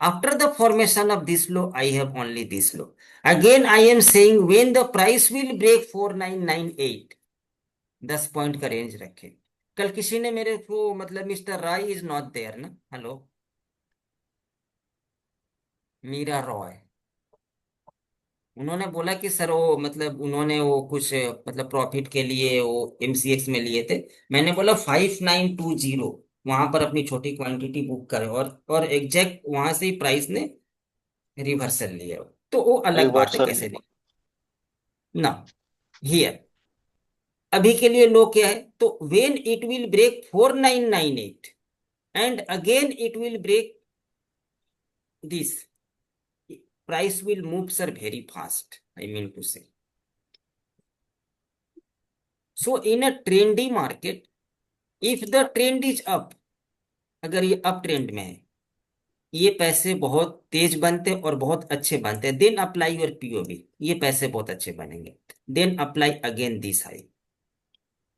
Speaker 1: after the formation of this low I have only this low. Again I am saying when the price will break 4998, 10 point का रेंज रखे. कल किसी ने मेरे को मतलब mister Rai is not there ना, हेलो, मीरा रॉय, उन्होंने बोला कि सर वो मतलब उन्होंने वो कुछ मतलब प्रॉफिट के लिए वो MCX में लिए थे. मैंने बोला 5920 वहां पर अपनी छोटी क्वांटिटी बुक करे, और एग्जैक्ट वहां से ही प्राइस ने रिवर्सल लिया, तो वो अलग
Speaker 3: एक बार
Speaker 1: बात है
Speaker 3: सर,
Speaker 1: कैसे नहीं. ना हियर अभी के लिए लो क्या है, तो when it will break 4998 and again it will break this, price will move sir very fast, I mean to say. So in a trendy market, if the trend is up, अगर ये अप ट्रेंड में है, ये पैसे बहुत तेज बनते हैं और बहुत अच्छे बनते हैं, देन अप्लाई योर पीओबी, ये पैसे बहुत अच्छे बनेंगे, then apply again this high.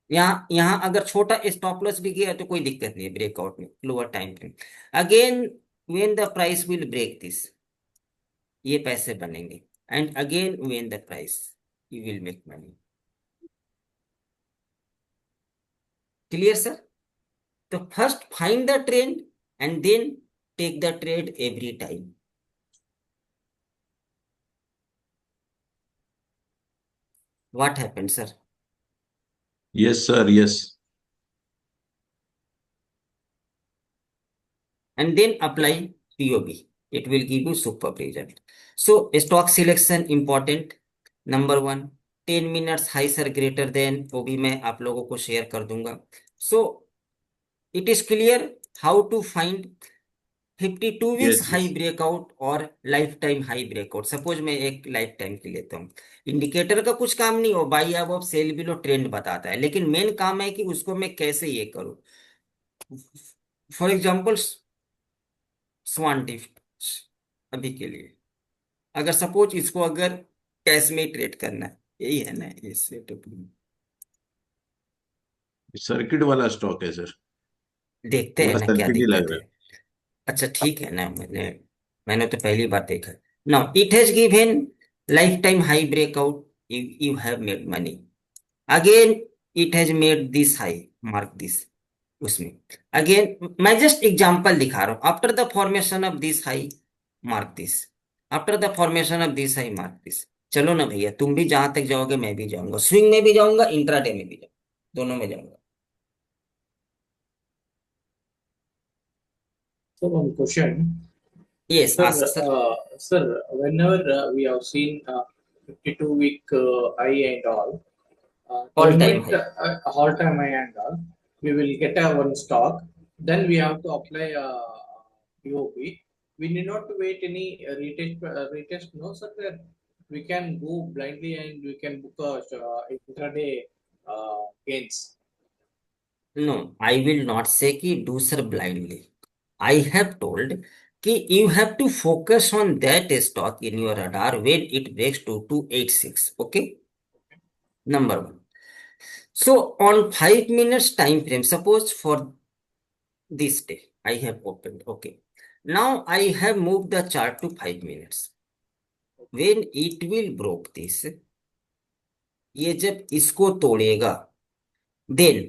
Speaker 1: यहाँ यहाँ अगर छोटा स्टॉप लॉस भी गया तो कोई दिक्कत नहीं है, ब्रेकआउट में lower time frame, again when the price will break this, ये पैसे बनेंगे, and again when the price you will make money. Clear sir? तो first find the trend and then take the trade every time. What happened sir?
Speaker 2: Yes, sir. Yes.
Speaker 1: And then apply POB. It will give you superb result. So stock selection important. Number 1, 10 minutes highs are greater than, वो भी मैं आप लोगों को शेयर कर दूंगा। So it is clear how to find 52 weeks
Speaker 2: Yes.
Speaker 1: High
Speaker 2: Yes.
Speaker 1: Breakout और life time high breakout. Suppose मैं एक लाइफ टाइम की लेता हूँ, इंडिकेटर का कुछ काम नहीं हो, बाई अब सेल बिलो ट्रेंड बताता है, लेकिन मेन काम है कि उसको मैं कैसे ये करूँ। फॉर एग्जाम्पल स्वान टिप्स अभी के लिए, अगर सपोज इसको अगर कैश में ट्रेड करना है, यही है ना इससे तो
Speaker 2: सर्किट वाला स्टॉक है सर,
Speaker 1: देखते हैं
Speaker 2: पूरा
Speaker 1: ना क्या
Speaker 2: सर्किट ही लग
Speaker 1: दिक्कत
Speaker 2: रहा
Speaker 1: है।
Speaker 2: है।
Speaker 1: अच्छा ठीक है ना, मैंने तो पहली बार देखा। Now it has given life time high breakout, you have made money, again it has made this high, mark this, उसमें अगेन मैं जस्ट एग्जांपल दिखा रहा हूं, after the formation of this high mark this, after the formation of this high mark this. चलो ना भैया, तुम भी जहां तक जाओगे मैं भी जाऊंगा, स्विंग में भी जाऊंगा, इंट्राडे में भी जाऊंगा, दोनों में जाऊंगा।
Speaker 8: So one question.
Speaker 1: Yes
Speaker 8: Sir,
Speaker 1: ask sir.
Speaker 8: sir, whenever we have seen 52-week high and all, the
Speaker 1: all time
Speaker 8: moment
Speaker 1: high,
Speaker 8: all-time high and all, we will get a one stock. Then we have to apply POP. We need not to wait any retest. No, sir. We can go blindly and we can book a intraday gains.
Speaker 1: No I will not say कि do sir blindly, I have told कि you have to focus on that stock in your radar when it breaks 2286, okay, number 1। So on 5 minutes time frame, suppose for this day I have opened, okay, now I have moved the chart to 5 minutes, when it will broke this, ये जब इसको तोड़ेगा, then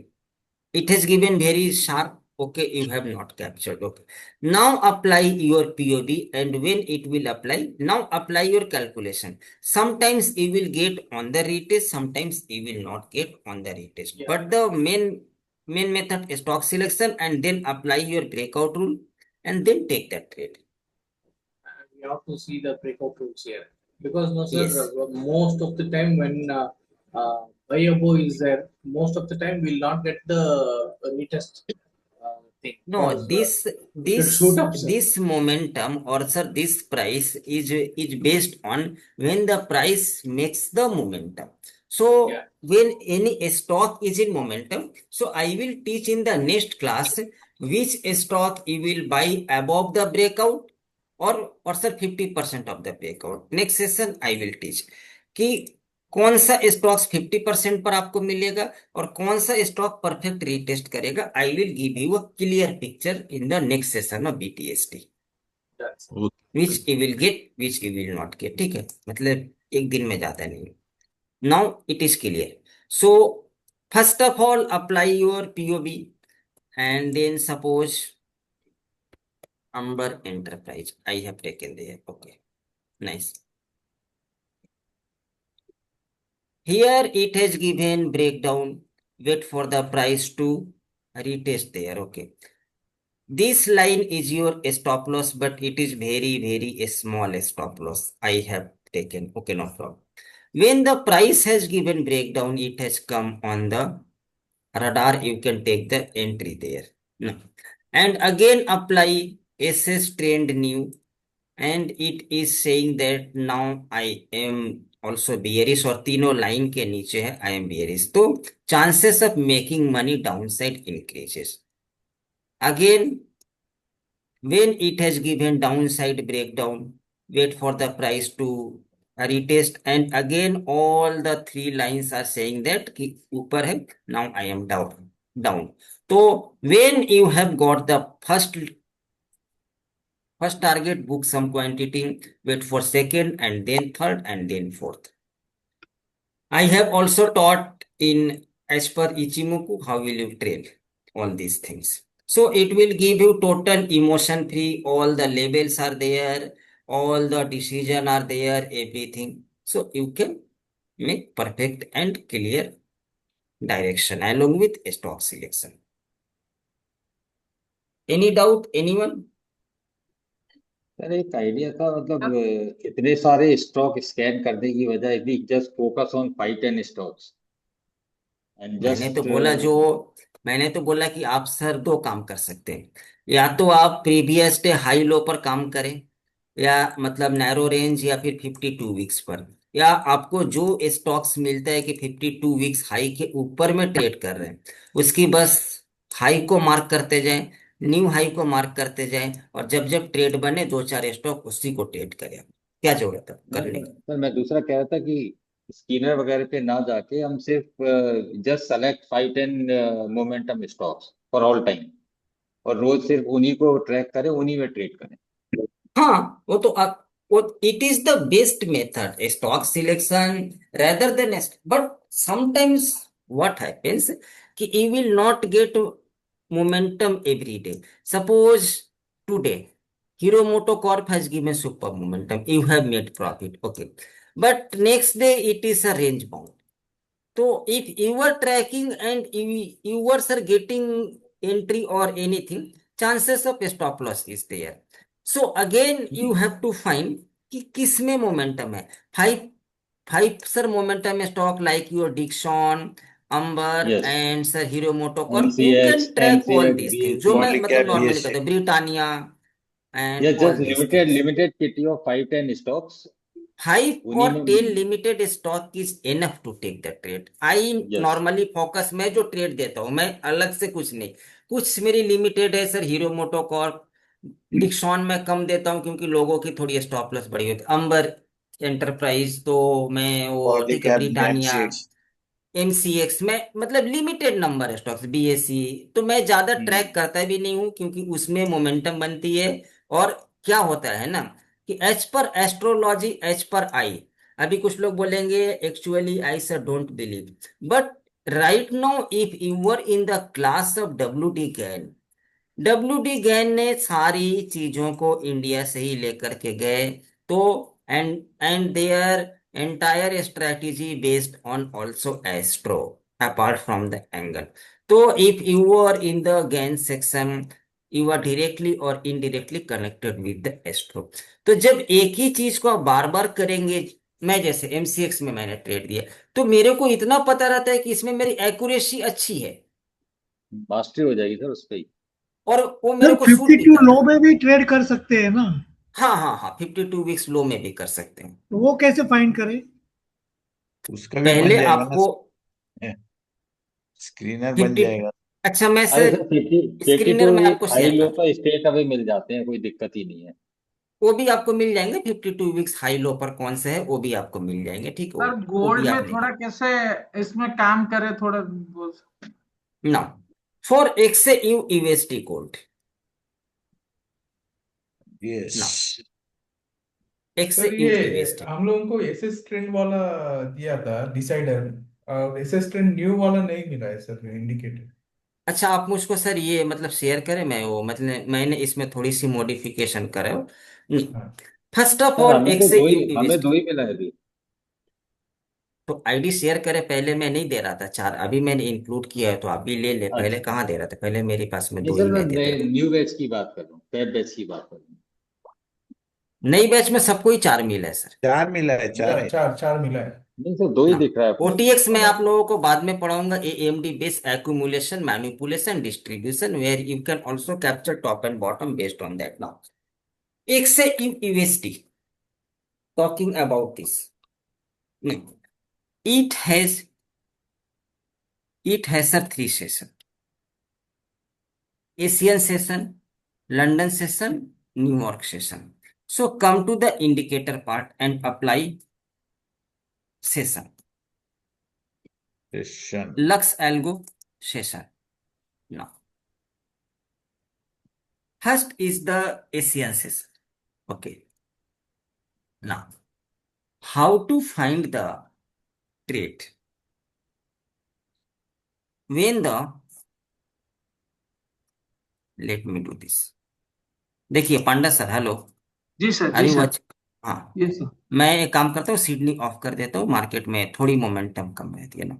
Speaker 1: it has given very sharp, okay, you have not captured, okay, now apply your POB, and when it will apply, now apply your calculation. Sometimes you will get on the retest, sometimes you will not get on the retest,
Speaker 8: Yeah.
Speaker 1: but the main method is stock selection, and then apply your breakout rule, and then take that trade.
Speaker 8: We have to see the breakout rules here, because no sir,
Speaker 1: Yes.
Speaker 8: most of the time when buyable is there, most of the time we'll not get the retest thing.
Speaker 1: No,
Speaker 8: Because, it should shoot up, sir.
Speaker 1: this momentum, or sir this price is based on when the price makes the momentum. So
Speaker 8: Yeah.
Speaker 1: when any stock is in momentum, so I will teach in the next class which stock you will buy above the breakout, or sir 50% of the breakout. Next session I will teach कि कौन सा स्टॉक्स 50% पर आपको मिलेगा और कौन सा स्टॉक परफेक्ट रीटेस्ट करेगा। I will give you a clear picture in the next session of BTST,
Speaker 8: That's
Speaker 1: which you will get, which you will not get, ठीक है, मतलब एक दिन में जाता नहीं। Now it is clear. So first of all apply your POB, and then suppose Amber Enterprise I have taken there, okay, nice. Here it has given breakdown, wait for the price to retest there, okay. This line is your stop loss, but it is very small stop loss I have taken, okay, no problem. When the price has given breakdown, it has come on the radar, you can take the entry there. No. And again apply SS trend new, and it is saying that now I am also bearish, और तीनों लाइन के नीचे है I am bearish, तो chances of making money downside increases. Again, when it has given downside breakdown, wait for the price to retest, and again all the three lines are saying that कि ऊपर है, now I am down. So when you have got the first target, book some quantity, wait for second and then third and then fourth. I have also taught in as per Ichimoku how will you trade all these things. So it will give you total emotion free, all the labels are there, all the decision are there, everything. So you can make perfect and clear direction along with stock selection. Any doubt, anyone?
Speaker 12: Sir एक आइडिया था, मतलब कितने सारे स्टॉक स्कैन करने की बजाय भी just focus on 5-10 stocks and just
Speaker 1: मैंने तो बोला कि आप सर दो काम कर सकते हैं, या तो आप प्रीवियस डे हाई लो पर काम करें, या मतलब नैरो रेंज, या फिर 52 वीक्स पर, या आपको जो स्टॉक्स मिलता है कि 52 वीक्स हाई के ऊपर में ट्रेड कर रहे हैं, उसकी बस हाई को मार्क करते जाएं, न्यू हाई को मार्क करते जाएं, और जब जब ट्रेड बने दो चार स्टॉक उसी को ट्रेड करें। क्या जरूरत है करने की?
Speaker 12: सर मैं दूसरा कह रहा था कि स्कैनर वगैरह पे ना जाके हम सिर्फ just select 5-10 momentum stocks for all time, और रोज सिर्फ उन्हीं को ट्रैक करें, उन्हीं में ट्रेड करें।
Speaker 1: हाँ, वो it is the best method stock selection rather than but sometimes what happens कि you will not get momentum every day. Suppose today Hero MotoCorp has given super momentum, you have made profit, okay, but next day it is a range bound. So if you are tracking and you are getting entry or anything, chances of stop loss is there. So again you have to find कि किस में मोमेंटम है। Five sir momentum stock like your Dixon, Amber and sir Hero MotoCorp, you can track all this things जो मैं मतलब नॉर्मली करता हूं, Britannia and
Speaker 12: just limited kitty of 5-10 stocks,
Speaker 1: 5 or 10 limited stock is enough to take the trade. I normally focus, मैं जो ट्रेड देता हूँ मैं अलग से कुछ नहीं, कुछ मेरी लिमिटेड है सर हीरो मोटोकॉर्प, डिक्सन में कम देता हूँ क्योंकि लोगों की थोड़ी स्टॉप लॉस बड़ी होती है, अंबर एंटरप्राइज तो मैं वो ठीक है, ब्रिटानिया MCX में मतलब लिमिटेड नंबर स्टॉक्स, BSE तो मैं ज्यादा ट्रैक करता भी नहीं हूँ क्योंकि उसमें मोमेंटम बनती है। और क्या होता है ना कि as per astrology, as per आई, अभी कुछ लोग बोलेंगे actually I sir don't believe, but right now if you were in the class of WD Gann ने सारी चीजों को इंडिया से ही लेकर के गए, तो and there entire strategy based on also astro apart from the angle. So if you are in the gain section, you are directly or indirectly connected with the astro. तो जब एक ही चीज को आप बार बार करेंगे, मैं जैसे MCX में मैंने ट्रेड दिया तो मेरे को इतना पता रहता है कि इसमें मेरी एक्यूरेसी अच्छी है,
Speaker 12: मास्टरी हो जाएगी सर उस पे,
Speaker 1: और वो मेरे को
Speaker 11: 52 लो में भी ट्रेड कर सकते हैं ना?
Speaker 1: हाँ 52 वीक्स लो में भी कर सकते हैं।
Speaker 11: तो वो कैसे फाइंड करें?
Speaker 9: उसका भी
Speaker 1: पहले
Speaker 9: बन जाएगा
Speaker 1: आपको
Speaker 9: स्क्रीनर बन जाएगा।
Speaker 1: अच्छा मैं सर स्क्रीनर में आपको
Speaker 12: हाई
Speaker 1: शेयर
Speaker 12: लो
Speaker 1: कर,
Speaker 12: तो स्ट्रेट अवे मिल जाते हैं, कोई दिक्कत ही नहीं है।
Speaker 1: वो भी आपको मिल जाएंगे, 52 वीक्स हाई लो पर कौन से है वो भी आपको मिल जाएंगे, ठीक है।
Speaker 5: सर गोल्ड में थोड़ा कैसे इसमें काम करे थोड़ा
Speaker 1: ना for XAU USD gold,
Speaker 9: yes
Speaker 1: XAU USD
Speaker 5: हम लोगों को एसएस ट्रेंड वाला दिया था डिसाइडर, और एसएस ट्रेंड न्यू वाला नहीं मिला है सर इंडिकेटर।
Speaker 1: अच्छा आप मुझको सर ये मतलब शेयर करें, मैं वो मतलब मैंने इसमें थोड़ी सी मॉडिफिकेशन करा। फर्स्ट ऑफ ऑल
Speaker 12: हमें दो ही मिला है अभी,
Speaker 1: तो आईडी शेयर करें, पहले मैं नहीं दे रहा था 4, अभी मैंने इंक्लूड किया है तो आप भी ले ले। पहले कहाँ दे रहा था, पहले मेरे पास में 2 ही मैं देते थे।
Speaker 12: न्यू बैच की बात कर रहा हूँ, फैब बैच की बात कर रहा हूँ।
Speaker 1: नई बैच में सबको ही 4 मिला है सर,
Speaker 9: 4 मिला है, 4
Speaker 5: मिला है।
Speaker 12: नहीं सर, दो ही
Speaker 1: ना
Speaker 12: दिख रहा है अपने को।
Speaker 1: ओटीएक्स में आप लोगों को बाद में पढ़ाऊंगा AMD based accumulation manipulation distribution where you can also capture top and bottom based on that now एक से UST talking about this it has sir 3 session Asian session London session New York session so come to the indicator part and apply session
Speaker 9: session
Speaker 1: lux algo session now first is the Asian session okay now how to find the trade when the let me do this देखिए पांडा सर हेलो
Speaker 13: जी सर,
Speaker 1: आर
Speaker 13: जी
Speaker 1: यू
Speaker 13: सर,
Speaker 1: वॉच हाँ
Speaker 13: यस सर।
Speaker 1: मैं एक काम करता हूँ सिडनी ऑफ कर देता हूँ मार्केट में थोड़ी मोमेंटम कम रहती है ना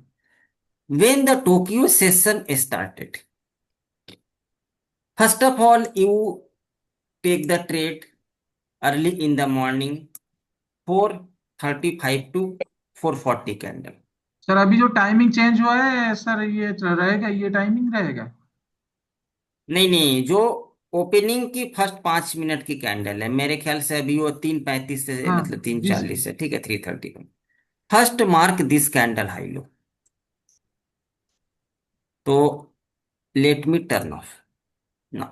Speaker 1: when the Tokyo session started first of all you take the trade early in the morning 4:35 to 4:40 candle
Speaker 13: sir अभी जो टाइमिंग चेंज हुआ है सर, ये रहेगा, ये टाइमिंग रहेगा?
Speaker 1: नहीं नहीं जो ओपनिंग की फर्स्ट 5 मिनट की कैंडल है मेरे ख्याल से अभी वो 3:35 से
Speaker 13: हाँ
Speaker 1: मतलब
Speaker 13: जी सर।
Speaker 1: 3:40 से ठीक है 3:30 को first mark this candle high low तो लेट मी टर्न ऑफ ना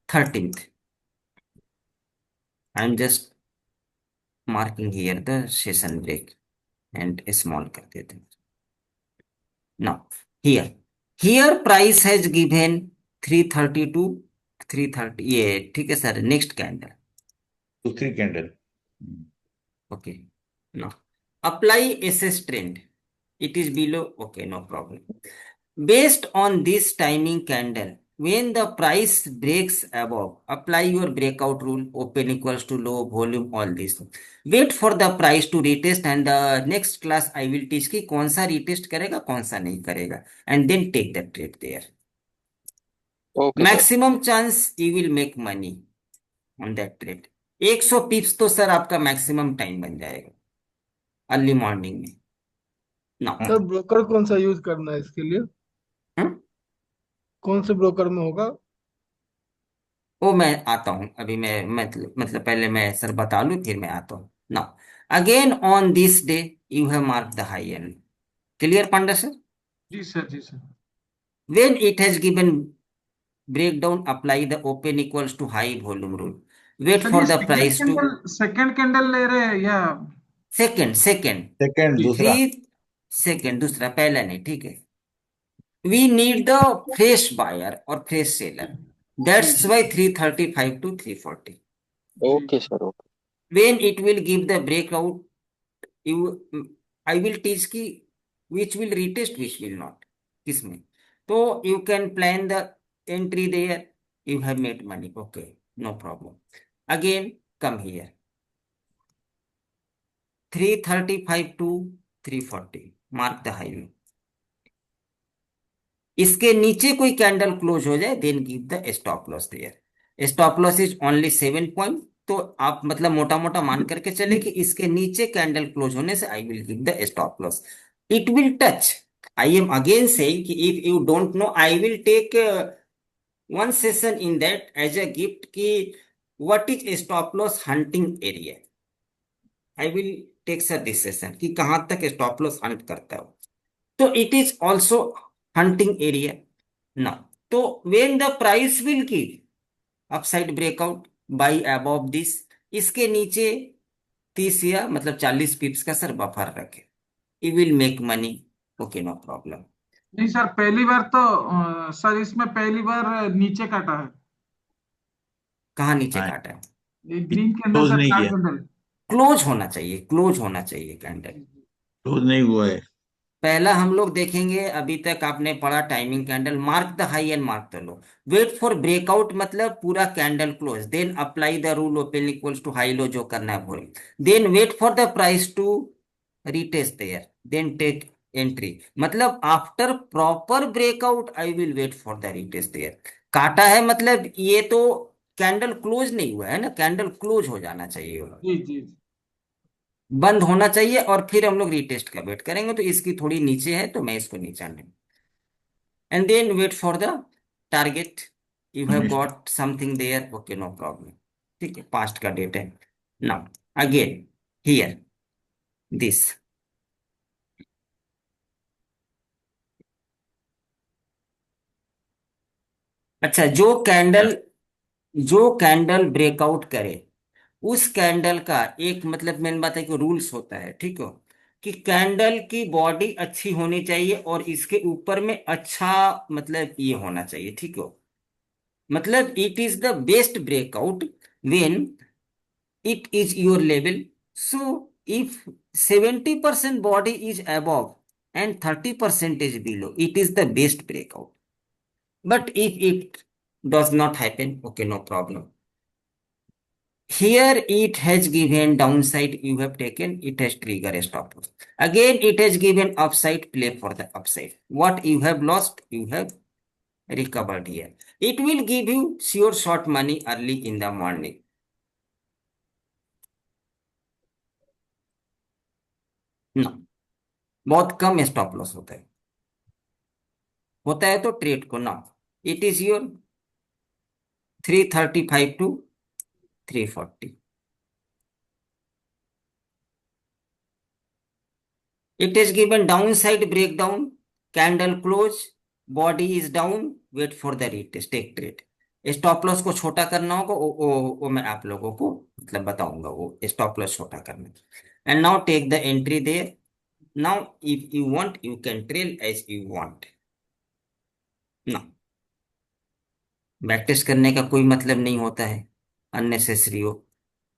Speaker 1: 13th I am just marking here the session break and small कर देते हैं now here price has given 330 to 330 ये ठीक है sir next candle
Speaker 9: 2 3 candle
Speaker 1: okay now apply SS trend it is below okay no problem based on this timing candle when the price breaks above apply your breakout rule open equals to low volume all this wait for the price to retest and the next class I will teach कि कौन सा retest करेगा कौन सा नहीं करेगा and then take the trade there
Speaker 3: okay sir.
Speaker 1: maximum chance you will make money on that trade 100 पिप्स तो सर आपका मैक्सिमम टाइम बन जाएगा अर्ली मॉर्निंग में ना
Speaker 9: हाँ
Speaker 14: सर ब्रोकर कौन सा यूज करना है इसके लिए? कौन से ब्रोकर में होगा?
Speaker 1: वो मैं आता हूं अभी मैं मतलब पहले मैं सर बता लूं फिर मैं आता हूं ना again on this day you have mark the high and clear Panda sir
Speaker 13: ji sir, ji sir.
Speaker 1: When it has given breakdown apply the open equals to high volume rule wait
Speaker 13: sir
Speaker 1: for
Speaker 13: ये
Speaker 1: the price to
Speaker 13: second candle ले रहे हैं या?
Speaker 1: सेकंड सेकंड
Speaker 9: सेकंड दूसरा
Speaker 1: 3 सेकंड दूसरा पहला नहीं ठीक है we need the fresh buyer or fresh seller that's why 335 to 340
Speaker 3: okay sir, okay.
Speaker 1: when it will give the breakout you I will teach ki which will retest which will not किसमें तो you can plan the entry there you have made money okay no problem again come here 335 to 340 mark the high इसके नीचे कोई कैंडल क्लोज हो जाए then give the stop loss there stop loss is only 7 point तो आप मतलब मोटा मोटा मान करके चले कि इसके नीचे कैंडल क्लोज होने से I will give the stop loss it will touch I am again saying कि if you don't know I will take one session in that as a gift कि what is stop loss hunting area I will take sir this session कि कहां तक स्टॉप लॉस हंट करता हो तो it is also hunting area now so when the price will give upside breakout buy above this इसके नीचे 30 या मतलब 40 पिप्स का सर बफर रखे you will make money okay no problem
Speaker 13: नहीं सर, पहली बार तो सर इसमें पहली बार नीचे काटा है।
Speaker 1: कहाँ नीचे
Speaker 9: हाँ
Speaker 1: काटा है
Speaker 13: ये ग्रीन कैंडल
Speaker 9: क्लोज
Speaker 13: सर,
Speaker 9: नहीं
Speaker 13: लाल
Speaker 9: किया
Speaker 13: कैंडल।
Speaker 1: क्लोज होना चाहिए क्लोज होना चाहिए कैंडल
Speaker 9: क्लोज नहीं हुआ है
Speaker 1: पहला हम लोग देखेंगे अभी तक आपने पढ़ा timing candle mark the high and mark the low wait for breakout मतलब पूरा candle close then apply the rule open equals to high low जो करना है वो then wait for the price to retest there then take entry मतलब after proper breakout I will wait for the retest there काटा है मतलब ये तो कैंडल क्लोज नहीं हुआ है ना कैंडल क्लोज हो जाना चाहिए
Speaker 13: जी जी।
Speaker 1: बंद होना चाहिए और फिर हम लोग रीटेस्ट का वेट करेंगे। तो इसकी थोड़ी नीचे है तो मैं इसको नीचे आने, and then wait for the target. You have got something there, okay no problem. ठीक है, पास्ट का डेट है। Now again here this. अच्छा, जो कैंडल ब्रेकआउट करे उस कैंडल का एक मतलब मेन बात है कि रूल्स होता है, ठीक है, कि कैंडल की बॉडी अच्छी होनी चाहिए और इसके ऊपर में अच्छा मतलब ये होना चाहिए, ठीक है। मतलब it is the best breakout when it is your level. So if 70% body is above and 30% is below, it is the best breakout. But if it does not happen, okay, no problem. Here it has given downside, you have taken, it has trigger a stop loss. Again, it has given upside, play for the upside. What you have lost, you have recovered here. It will give you sure short money early in the morning. No, बहुत कम स्टॉप लॉस होता है तो ट्रेड को ना। It is your 335 to 340। It is given downside breakdown, candle close, body is down, wait for the retest, take trade। Stop loss को छोटा करना होगा, वो मैं आप लोगों को मतलब बताऊंगा, वो स्टॉप लॉस छोटा करना। And now take the entry there. Now if you want you can trail as you want. ना, बैक टेस्ट करने का कोई मतलब नहीं होता है, अननेसेसरी हो।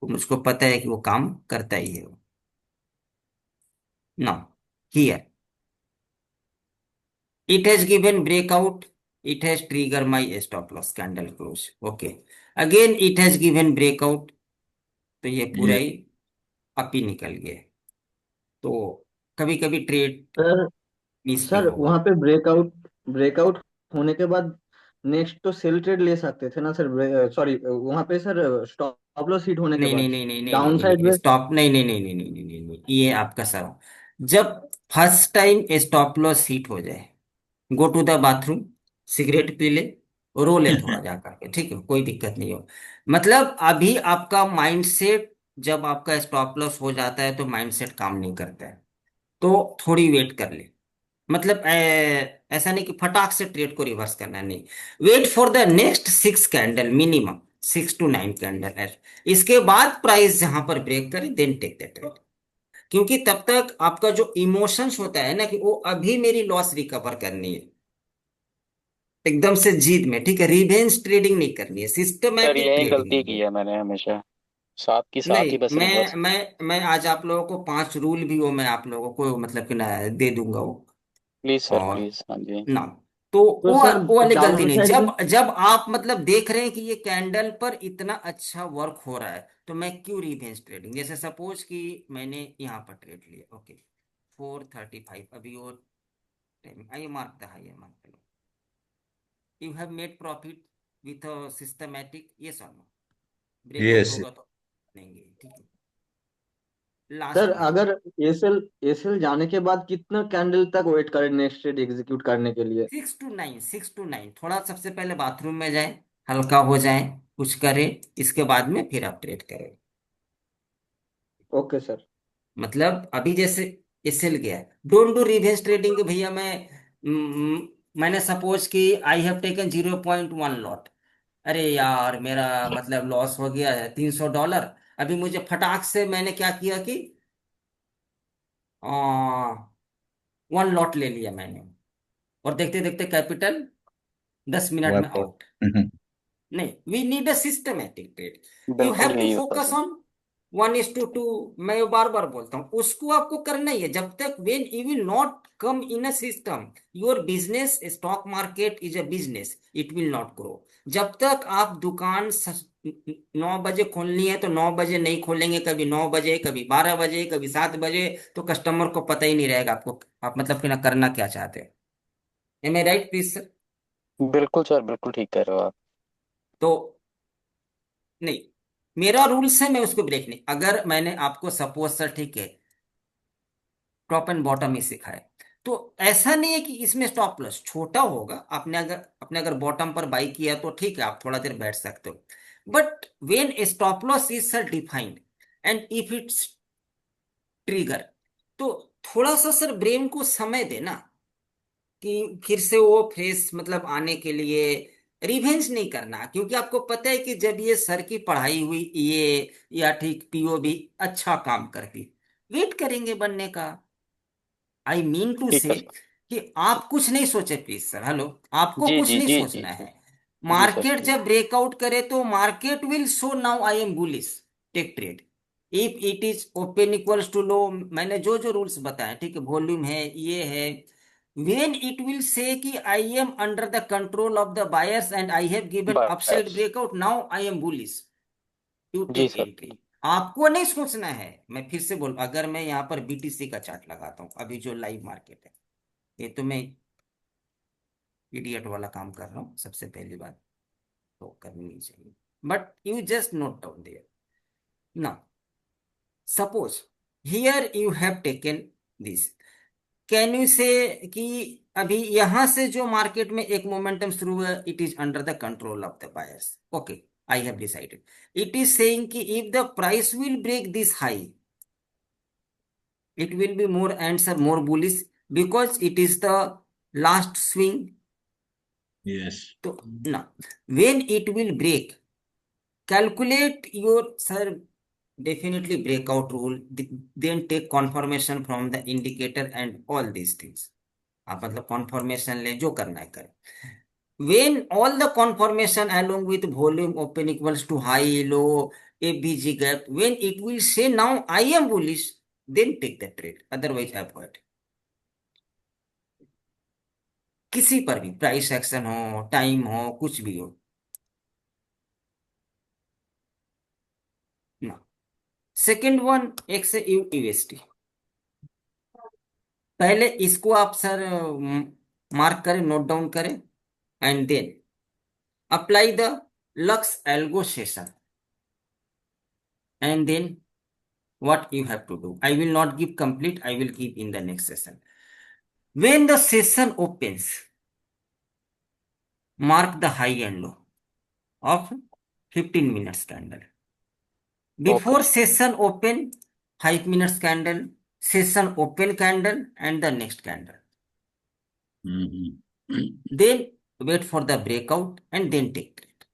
Speaker 1: मुझको पता है कि वो काम करता ही है। Now here it has given breakout, it has trigger my stop loss candle close, okay। Again it has given breakout, तो ये पूरा
Speaker 2: ये
Speaker 1: ही अप ही निकल गया। तो कभी कभी ट्रेड
Speaker 15: सर
Speaker 1: मिस भी
Speaker 15: सर
Speaker 1: होगा।
Speaker 15: वहां पे ब्रेकआउट ब्रेकआउट होने के बाद नेक्स्ट तो सेल ट्रेड ले सकते थे ना सर, सॉरी वहां पे सर स्टॉप लॉस हिट होने के
Speaker 1: नहीं नहीं
Speaker 15: बाद
Speaker 1: नहीं नहीं नहीं
Speaker 15: डाउन
Speaker 1: नहीं
Speaker 15: साइड
Speaker 1: नहीं
Speaker 15: में।
Speaker 1: स्टॉप, नहीं नहीं नहीं नहीं नहीं नहीं नहीं नहीं, ये आपका सर, जब first time stop loss hit हो जाए, go to the bathroom, cigarette पी ले, रो ले थोड़ा जा करके, ठीक है, कोई दिक्कत नहीं हो। मतलब अभी आपका माइंडसेट, जब आपका स्टॉप लॉस हो जाता है तो माइंडसेट काम नहीं करता है, तो थोड़ी वेट कर ले। मतलब ऐसा नहीं कि फटाक से ट्रेड को रिवर्स करना, नहीं। Wait for the next 6 candle, minimum 6 to 9 candle. इसके बाद प्राइस जहां पर ब्रेक करे देन टेक द ट्रेड। क्योंकि तब तक आपका जो इमोशंस होता है ना कि वो अभी मेरी लॉस रिकवर करनी है, एकदम से जीत में, ठीक है, रिवेंज ट्रेडिंग नहीं करनी है,
Speaker 3: सर
Speaker 1: सिस्टमैटिक
Speaker 3: यही
Speaker 1: ट्रेडिंग
Speaker 3: गलती
Speaker 1: है।
Speaker 3: की है मैंने हमेशा, साथ की साथ
Speaker 1: नहीं,
Speaker 3: ही बस रिवर्स।
Speaker 1: मैं आज आप लोगों को 5 रूल भी वो मैं आप लोगों को मतलब कि ना दे दूंगा वो।
Speaker 3: प्लीज सर
Speaker 1: और
Speaker 3: प्लीज, हाँ जी।
Speaker 1: ना, तो
Speaker 15: तो सर
Speaker 1: वो वाली गलती
Speaker 15: डाउन
Speaker 1: नहीं।
Speaker 15: साइड में।
Speaker 1: जब जब आप मतलब देख रहे हैं कि ये कैंडल पर इतना अच्छा वर्क हो रहा है तो मैं क्यों रिवेंज ट्रेडिंग। जैसे सपोज कि मैंने यहाँ पर ट्रेड लिया, ओके, 435, अभी और time I mark the high, mark, you have made profit with systematic, yes और नो। ब्रेकआउट
Speaker 2: यस
Speaker 1: होगा तो लेंगे, ठीक है। लास्ट
Speaker 15: सर
Speaker 1: में
Speaker 15: अगर एसएल जाने के बाद कितना कैंडल तक वेट करें नेक्स्ट ट्रेड एग्जीक्यूट करने के लिए।
Speaker 1: 6 to 9, थोड़ा सबसे पहले बाथरूम में जाए, हल्का हो जाए, कुछ करे, इसके बाद में फिर आप ट्रेड करें।
Speaker 15: Okay sir.
Speaker 1: मतलब अभी जैसे एसएल गया, डोंट डू रिवेंस ट्रेडिंग कि भैया मैंने सपोज कि आई हैव टेकन 0.1 लॉट, अरे यार मेरा मतलब लॉस हो गया है $300। अभी मुझे फटाक से मैंने क्या किया कि 1 लॉट ले लिया मैंने, और देखते देखते कैपिटल 10 मिनट में
Speaker 2: वाइप
Speaker 1: आउट।
Speaker 2: आउट।
Speaker 1: नहीं, we need a systematic trade. You
Speaker 3: बिल्कुल
Speaker 1: हैव टू
Speaker 3: यही होता
Speaker 1: फोकस
Speaker 3: सर।
Speaker 1: ऑन 1:2। मैं बार बार बोलता हूँ, उसको आपको करना ही है। जब तक when you will not come in a system, your business, stock market is a business, it will not grow. जब तक आप दुकान 9 बजे खोलनी है तो 9 बजे नहीं खोलेंगे, कभी 9 बजे, कभी 12 बजे, कभी 7 बजे, तो कस्टमर को पता ही नहीं रहेगा आपको, आप मतलब कि ना करना क्या चाहते हैं। Am I right please sir?
Speaker 3: बिल्कुल सर, बिल्कुल ठीक कह रहे हो आप।
Speaker 1: तो नहीं, मेरा रूल्स है, मैं उसको ब्रेक नहीं। अगर मैंने आपको सपोज सर, ठीक है, टॉप एंड बॉटम ही सिखाए, तो ऐसा नहीं है कि इसमें स्टॉप लॉस छोटा होगा। आपने अगर बॉटम पर बाई किया तो ठीक है, आप थोड़ा देर बैठ सकते हो। But when stop loss is sir defined and if it's trigger, तो थोड़ा सा सर ब्रेन को समय देना कि फिर से वो फेस मतलब आने के लिए रिवेंज नहीं करना, क्योंकि आपको पता है कि जब ये सर की पढ़ाई हुई ये या ठीक पीओबी अच्छा काम करती, वेट करेंगे बनने का। आई मीन टू
Speaker 3: ठीक
Speaker 1: से
Speaker 3: है सर।
Speaker 1: कि आप कुछ नहीं सोचे प्लीज सर, हेलो, आपको
Speaker 3: जी
Speaker 1: कुछ
Speaker 3: जी
Speaker 1: नहीं
Speaker 3: जी जी
Speaker 1: सोचना
Speaker 3: जी।
Speaker 1: है।
Speaker 3: जी सर
Speaker 1: मार्केट
Speaker 3: ठीक।
Speaker 1: जब ब्रेकआउट करे तो market will show now I am bullish, take trade. If it is open equals to low, मैंने जो जो रूल्स बताए, ठीक है, वॉल्यूम है, ये है, व्हेन इट विल से कि I am under the control of the buyers and I have given upside
Speaker 3: बस।
Speaker 1: Breakout, now I am bullish, you
Speaker 3: जी
Speaker 1: टेक
Speaker 3: सर।
Speaker 1: एंट्री। आपको नहीं सोचना है। मैं फिर से बोल, अगर मैं यहाँ पर बीटीसी का चार्ट लगाता हूँ, अभी जो लाइव मार्केट है, ये तो मैं इडियट वाला काम कर रहा हूँ, सबसे पहली बात तो करनी नहीं चाहिए, but you just note down there. ना suppose here you have taken this, can you say कि अभी यहां से जो मार्केट में एक मोमेंटम शुरू हुआ, it is under the control of the buyers, okay, I have decided. It is saying कि if the price will break this high, it will be more answer more bullish because it is the last swing.
Speaker 2: Yes.
Speaker 1: तो ना, when it will break, calculate your sir definitely breakout rule, then take confirmation from the indicator and all these things। आप मतलब confirmation ले, जो करना है करें। when all the confirmation along with volume open equals to high low FVG gap, when it will say now I am bullish, then take the trade, otherwise avoid। किसी पर भी प्राइस एक्शन हो, टाइम हो, कुछ भी हो ना। सेकंड वन, एक्स यू यूएसटी, पहले इसको आप सर मार्क करें, नोट डाउन करें, and then apply the lux algo session, and then what you have to do, I will not give complete, I will give in the next session। when the session opens, mark the high and low of 15 minutes candle।
Speaker 3: Okay.
Speaker 1: before session open, 5 minutes candle, session open candle and the next candle, then wait for the breakout and then take trade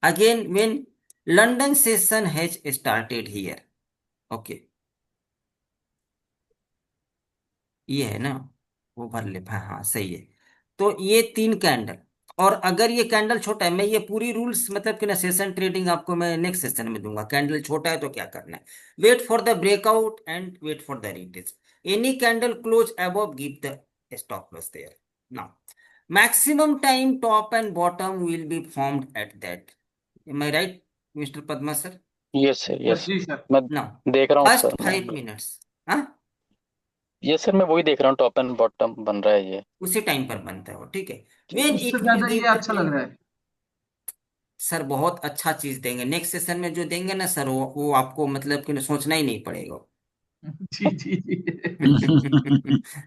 Speaker 1: again when London session has started here, okay, ये है ना ओवरलैप, हाँ हाँ सही है। तो ये 3 कैंडल, और अगर ये कैंडल छोटा है, मैं ये पूरी रूल्स मतलब कि ना सेशन ट्रेडिंग आपको मैं नेक्स्ट सेशन में दूंगा। कैंडल छोटा है तो क्या करना है, wait for the breakout and wait for the retest, any candle close above give the stop loss there. Now maximum time top and bottom will be formed at that, am I right mister Padma sir?
Speaker 3: Yes sir, yes
Speaker 13: जी सर।
Speaker 3: मैं
Speaker 1: नाउ
Speaker 3: देख रहा हूँ
Speaker 1: फर्स्ट
Speaker 3: सर।
Speaker 1: 5 मिनट्स, हाँ
Speaker 3: यस सर, मैं वही देख रहा हूँ, टॉप एंड बॉटम बन रहा है ये।
Speaker 1: उसी टाइम पर बनता है वो, ठीक है। वेन
Speaker 13: उससे
Speaker 1: इट विल
Speaker 13: ज्यादा ये
Speaker 1: गिव द,
Speaker 13: अच्छा लग रहा है।
Speaker 1: सर बहुत अच्छा चीज देंगे नेक्स्ट सेशन में, जो देंगे ना सर वो आपको मतलब कि सोचना ही नहीं पड़ेगा।
Speaker 13: जी जी जी।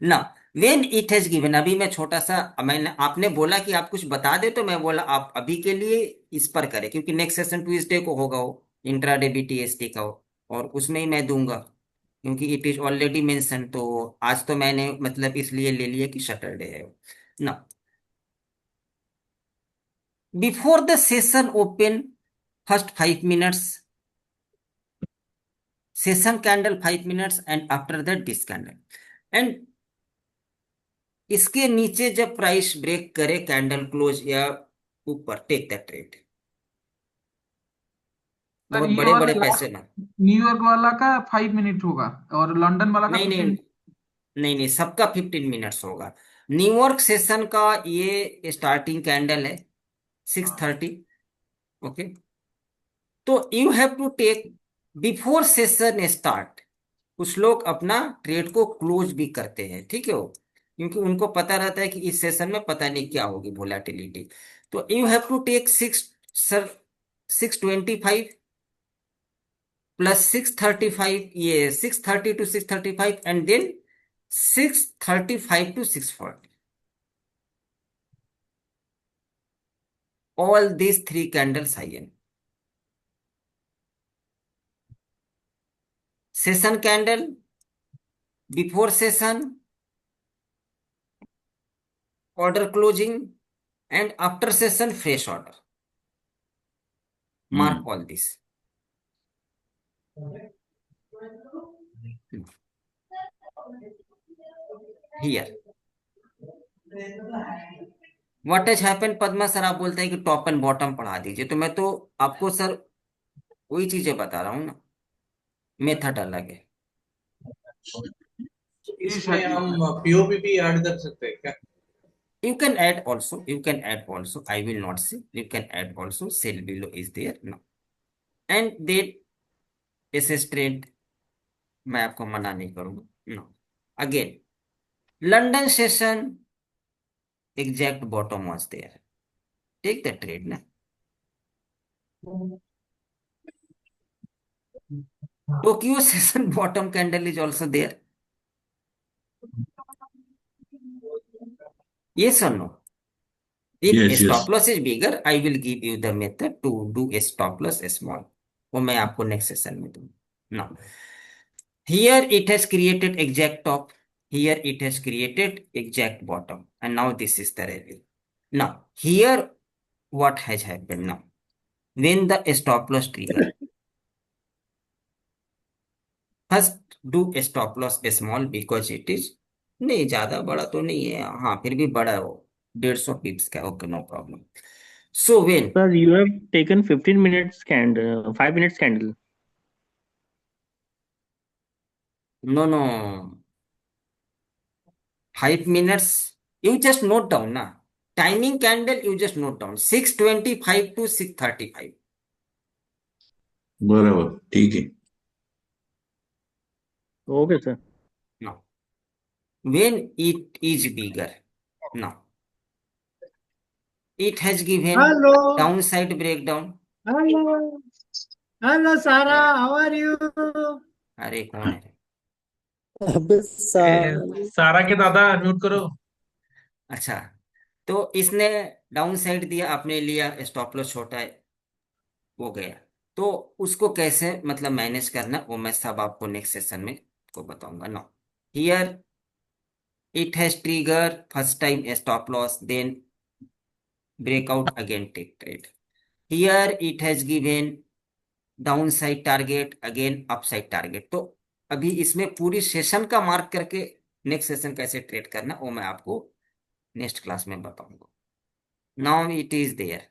Speaker 1: ना वेन इट हैज गिवन, अभी मैं छोटा सा, मैंने आपने बोला कि आप कुछ बता दे, तो मैं बोला आप अभी के लिए इस पर करें, क्योंकि नेक्स्ट सेशन ट्यूसडे को होगा वो इंट्राडे बीटीएसटी का हो, और उसमें ही मैं दूंगा, क्योंकि इट इज ऑलरेडी मेंशन। तो आज तो मैंने मतलब इसलिए ले लिया कि सैटरडे है ना। Before the session open, first 5 minutes session candle 5 minutes and after that this candle, and इसके नीचे जब प्राइस ब्रेक करे कैंडल क्लोज या ऊपर, टेक दैट ट्रेड।
Speaker 13: सर
Speaker 1: बहुत
Speaker 13: ये
Speaker 1: बड़े
Speaker 13: वाला
Speaker 1: बड़े पैसे
Speaker 13: लास्ट
Speaker 1: ना,
Speaker 13: न्यूयॉर्क वाला का 5 मिनट होगा और लंदन वाला का
Speaker 1: नहीं नहीं
Speaker 13: 15।
Speaker 1: नहीं नहीं, सबका 15 minutes होगा। न्यूयॉर्क सेशन का ये स्टार्टिंग कैंडल है 6:30, ओके। तो you have to take before session start. कुछ लोग अपना ट्रेड को क्लोज भी करते हैं, ठीक है वो, क्योंकि उनको पता रहता है कि इस सेशन में पता नहीं क्या होगी वोलेटिलिटी। तो you have to take 6 sir 6:25 plus 635, ये 630 to 635 and then 635 to 640. All these three candles high-end. Session candle, before session, order closing, and after session, fresh order. Mark all this. Here. What has happened, Padma sir आप बोलते हैं कि टॉप एंड बॉटम पढ़ा दीजिए, तो मैं तो आपको सर वही चीजें बता रहा हूँ ना, मेथड अलग है।
Speaker 8: इसमें हम पीओपी भी ऐड कर सकते हैं क्या?
Speaker 1: You can add also. You can add also. I will not say. You can add also. Cell below is there now. And then SS trend मैं आपको मना नहीं करूंगा. No. Again, London session exact bottom was there. Take the trade na. Tokyo session bottom candle is also there. Yes or no? If
Speaker 2: Yes,
Speaker 1: stop
Speaker 2: yes.
Speaker 1: loss is bigger, I will give you the method to do a stop loss small. वो मैं आपको next session में दूंगा. Now, here it has created exact top. Here it has created exact bottom. And now this is the rally. Now, here what has happened now? When the stop loss trigger, first do a stop loss small because it is नहीं ज्यादा बड़ा तो नहीं है, हाँ फिर भी बड़ा है वो 150 pips का. Okay, no problem. So when
Speaker 4: Sir, you have taken 15 minutes candle, 5 minutes candle.
Speaker 1: no 5 minutes, you just note down na. Timing candle you just note down 625 to 635.
Speaker 2: बराबर ठीक है.
Speaker 4: Okay, sir.
Speaker 1: Now, when it is bigger, now it has given
Speaker 11: Hello.
Speaker 1: downside breakdown.
Speaker 11: Hello. Hello, Sarah. How are you?
Speaker 1: अरे कौन है?
Speaker 11: अबे
Speaker 13: सारा के दादा म्यूट करो.
Speaker 1: अच्छा, तो इसने डाउन साइड दिया, आपने लिया, स्टॉप लॉस छोटा है, हो गया. तो उसको कैसे मतलब मैनेज करना वो मैं सब आपको नेक्स्ट सेशन में को बताऊंगा. No, here it has trigger first time stop loss, then breakout, again take trade. Here it has given downside target, again upside target. तो अभी इसमें पूरी सेशन का मार्क करके नेक्स्ट सेशन कैसे ट्रेड करना वो मैं आपको नेक्स्ट क्लास में बताऊंगा. Now it is there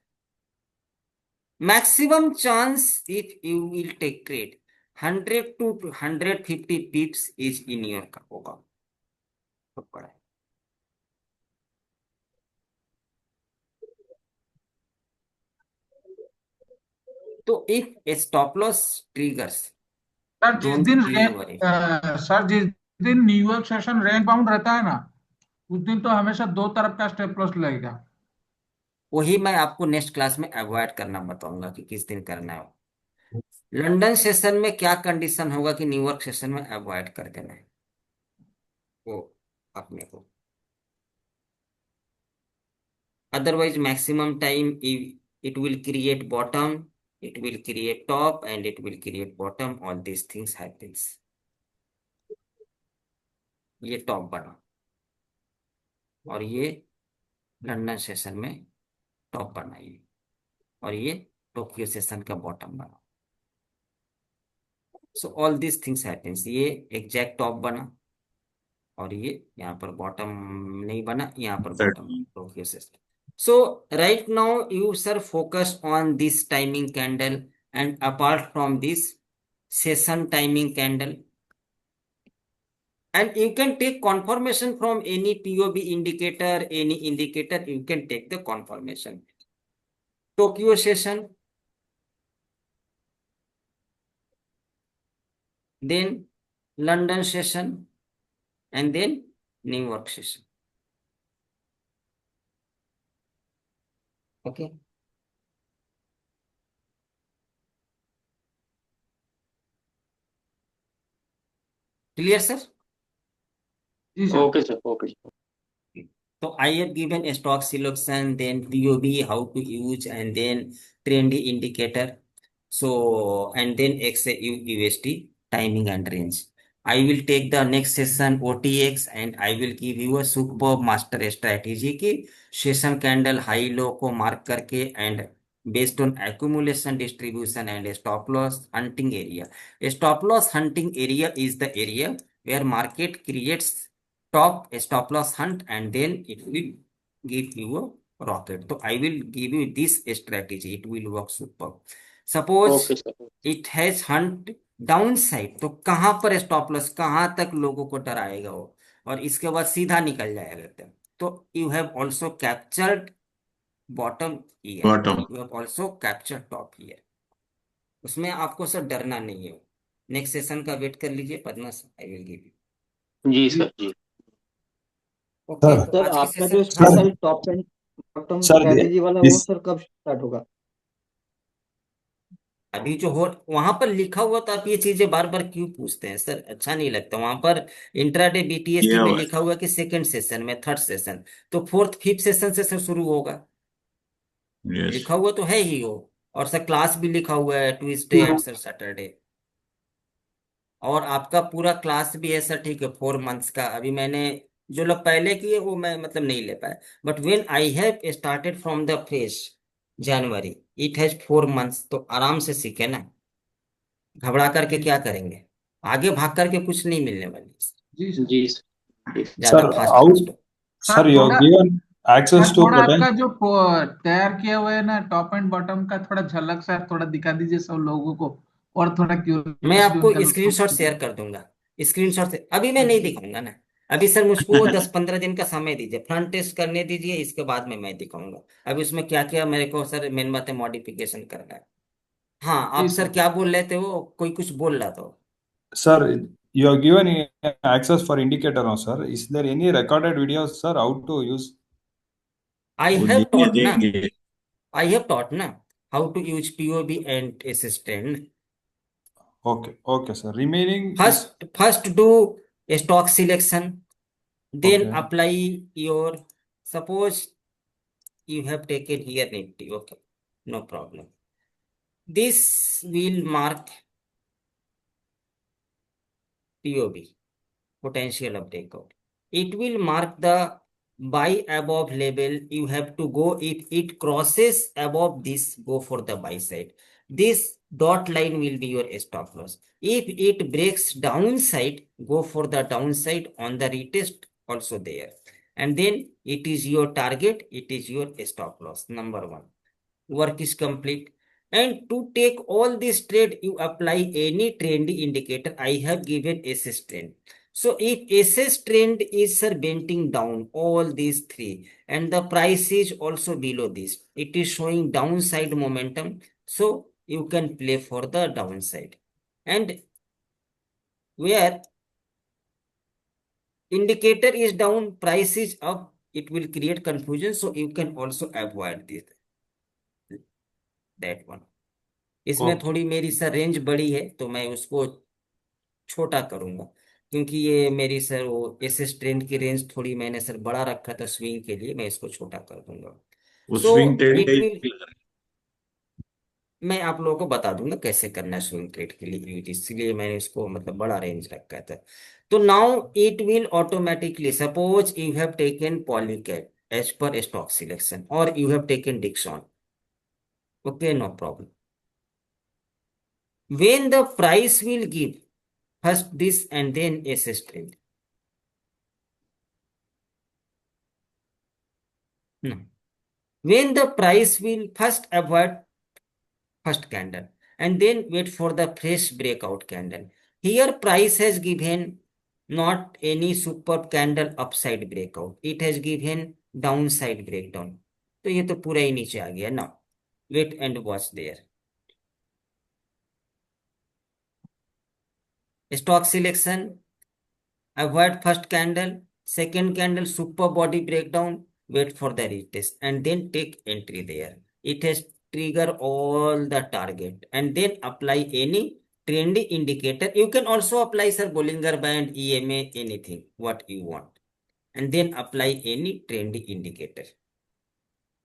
Speaker 1: maximum chance if you will take trade 100 to 150 pips is in your का होगा. बहुत बड़ा है. तो इफ स्टॉप लॉस ट्रिगर्स,
Speaker 13: सर जिस
Speaker 1: डोंट
Speaker 13: दिन
Speaker 1: बी वरी.
Speaker 13: सर जिस दिन न्यूयॉर्क सेशन रैंक बाउंड रहता है ना, उस दिन तो हमेशा दो तरफ का स्टेप लॉस लगेगा.
Speaker 1: वही मैं आपको नेक्स्ट क्लास में अवॉइड करना बताऊंगा कि किस दिन करना है. लंदन सेशन में क्या कंडीशन होगा कि न्यूयॉर्क सेशन में अवॉइड कर देना है वो अपने को. Otherwise maximum time it will create bottom, it will create top, and it will create bottom. All these things happens. ये टॉप बना और ये लंदन सेशन में टॉप बना, ये और ये टोक्यो सेशन का बॉटम बना. So all this things happens. ये एग्जैक्ट टॉप बना और ये यहाँ पर बॉटम नहीं बना, यहाँ पर bottom Tokyo session. So right now you sir focus on this timing candle, and apart from this session timing candle, and you can take confirmation from any POB indicator, any indicator you can take the confirmation. Tokyo session, then London session, and then New York session. Okay. Clear sir?
Speaker 13: Ji sir.
Speaker 3: Okay sir, okay.
Speaker 1: So I have given a stock selection, then POB, how to use, and then trendy indicator. So, and then XAUST, timing and range. I will take the next session OTX and I will give you a superb master strategy की session candle high low को mark करके and based on accumulation distribution and stop loss hunting area. Stop loss hunting area is the area where market creates top stop loss hunt and then it will give you a rocket. So I will give you this strategy. It will work super. Suppose
Speaker 3: okay sir.
Speaker 1: it has hunt downside, तो कहां पर स्टॉप लॉस, कहां तक लोगों को डराएगा वो, और इसके बाद सीधा निकल जाएगा एकदम. तो you have also captured bottom year,
Speaker 2: Bottom.
Speaker 1: You have also captured top year. उसमें आपको सर डरना नहीं है. नेक्स्ट सेशन का वेट कर लीजिए Padma sir, I will give you.
Speaker 3: जी सर, जी।
Speaker 1: ओके,
Speaker 9: सर
Speaker 1: तो
Speaker 15: सर
Speaker 1: आज की
Speaker 15: आपका
Speaker 1: सेशन,
Speaker 15: जो
Speaker 1: हाँ sir.
Speaker 15: Special top and bottom
Speaker 9: sir
Speaker 15: strategy वाला वो
Speaker 9: दिस
Speaker 15: सर कब स्टार्ट होगा?
Speaker 1: अभी जो हो वहां पर लिखा हुआ, तो आप ये चीजें बार बार क्यों पूछते हैं सर? अच्छा नहीं लगता. वहां पर इंट्राडे बीटीएसटी में
Speaker 2: Yeah.
Speaker 1: लिखा हुआ कि सेकंड सेशन में, थर्ड सेशन, तो फोर्थ फिफ्थ सेशन से सर शुरू होगा.
Speaker 2: Yes.
Speaker 1: लिखा हुआ तो है ही वो. और सर क्लास भी लिखा हुआ है ट्यूसडे एंड सर सैटरडे. और आपका पूरा क्लास भी है सर, ठीक है, 4 मंथ्स का. अभी मैंने जो लोग पहले किए वो मैं मतलब नहीं ले पाया, but when I have started from the fresh January, it has 4 months, तो आराम से सीखे ना. घबरा करके क्या करेंगे? आगे भाग करके कुछ नहीं मिलने वाली.
Speaker 13: जी सर।
Speaker 3: जी सर।
Speaker 1: ज्यादा
Speaker 9: सर
Speaker 1: फास्ट
Speaker 9: हाउ
Speaker 1: फास्ट हो.
Speaker 9: सर यू
Speaker 13: थोड़ा
Speaker 9: गिवन एक्सेस
Speaker 13: सर,
Speaker 9: टू
Speaker 13: थोड़ा आपका
Speaker 9: पोटेंशियल.
Speaker 13: जो तैयार किया हुआ है ना टॉप एंड बॉटम का, थोड़ा झलक सर थोड़ा दिखा दीजिए सब लोगों को, और थोड़ा
Speaker 1: मैं
Speaker 13: क्यूरियोसिटी
Speaker 1: आपको
Speaker 13: उनका
Speaker 1: स्क्रीनशॉट शेयर कर दूंगा. स्क्रीनशॉट से अभी मैं नहीं दिखाऊंगा ना. अभी सर मुझको 10-15 दिन का समय दीजिए, फ्रंट टेस्ट करने दीजिए, इसके बाद में मैं दिखाऊंगा. अभी उसमें क्या क्या मेरे को सर मेन बात है, मॉडिफिकेशन करना है. हाँ,
Speaker 13: जी
Speaker 1: आप सर
Speaker 13: सर।
Speaker 1: क्या बोल रहे थे? वो कोई कुछ बोल रहा था.
Speaker 9: Sir, you are given access for indicator now, sir. Is there any recorded videos, sir, how to use?
Speaker 1: आई
Speaker 2: वो
Speaker 1: हैव
Speaker 2: देंगे
Speaker 1: टॉट ना,
Speaker 2: देंगे.
Speaker 1: आई हैव टॉट ना how to use POB and assistant.
Speaker 9: Okay, okay, sir. Remaining is
Speaker 1: first do stock selection, then
Speaker 9: okay.
Speaker 1: apply your, suppose you have taken here Nifty, okay, no problem. This will mark POB, potential of breakout. It will mark the buy above level. You have to go, if it crosses above this, go for the buy side. This dot line will be your stop loss. If it breaks downside, go for the downside on the retest also there. And then it is your target, it is your stop loss. Number one, work is complete. And to take all this trade, you apply any trendy indicator. I have given SS trend. So if SS trend is sir bending down all these three, and the price is also below this, it is showing downside momentum. So you can play for the downside. And where indicator is down, price is up, it will create confusion. So you can also avoid this, that one. इसमें
Speaker 9: Okay.
Speaker 1: थोड़ी मेरी सर रेंज बड़ी है, तो मैं उसको छोटा करूंगा, क्योंकि ये मेरी सर वो एसएस ट्रेंड की रेंज थोड़ी मैंने सर बड़ा रखा था स्विंग के लिए, मैं इसको छोटा कर दूंगा.
Speaker 2: वो
Speaker 1: सो
Speaker 2: स्विंग ट्रेड
Speaker 1: इट
Speaker 2: का
Speaker 1: विल,
Speaker 2: ही.
Speaker 1: मैं आप लोगों को बता दूंगा कैसे करना है स्विंग ट्रेड के लिए यूज, इसलिए मैंने इसको मतलब बड़ा रेंज रखा था. तो now it will automatically, suppose you have taken Polycab as पर स्टॉक सिलेक्शन, और you have taken Dixon, okay, no problem. When the price will give first this and then SS trend. No. When the price will first avoid first candle and then wait for the fresh breakout candle. Here price has given not any superb candle upside breakout. It has given downside breakdown. तो ये तो पूरा ही नीचे आ गया ना. Wait and watch there. Stock selection, avoid first candle, second candle super body breakdown, wait for the retest and then take entry there. It has trigger all the target and then apply any trend indicator. You can also apply, sir, Bollinger Band, EMA, anything what you want, and then apply any trend indicator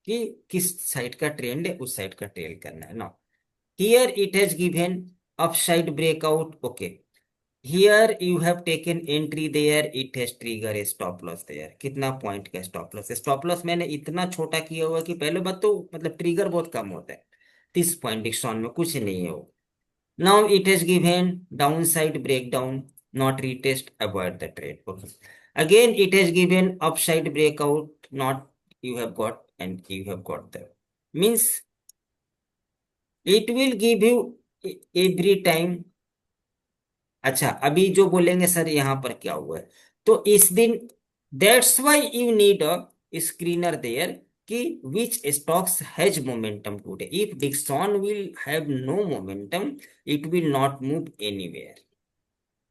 Speaker 1: कि किस साइड का ट्रेंड है, उस साइड का ट्रेल करना है. Now here it has given upside breakout. Okay, here you have taken entry there, it has trigger a stop loss there. कितना पॉइंट का स्टॉप लॉस है? स्टॉप लॉस मैंने इतना छोटा किया हुआ कि पहले बात तो मतलब ट्रिगर बहुत कम होता है, 30 पॉइंट डिस्काउंट में कुछ नहीं है वो. Now it has given down side breakdown, not retest, avoid the trade. Okay, again it has given upside breakout, not, you have got and you have got that, means it will give you every time. अच्छा, अभी जो बोलेंगे सर यहाँ पर क्या हुआ है, तो इस दिन that's why you need a screener there कि which stocks has momentum today. If Dixon will have no momentum, it will not move anywhere.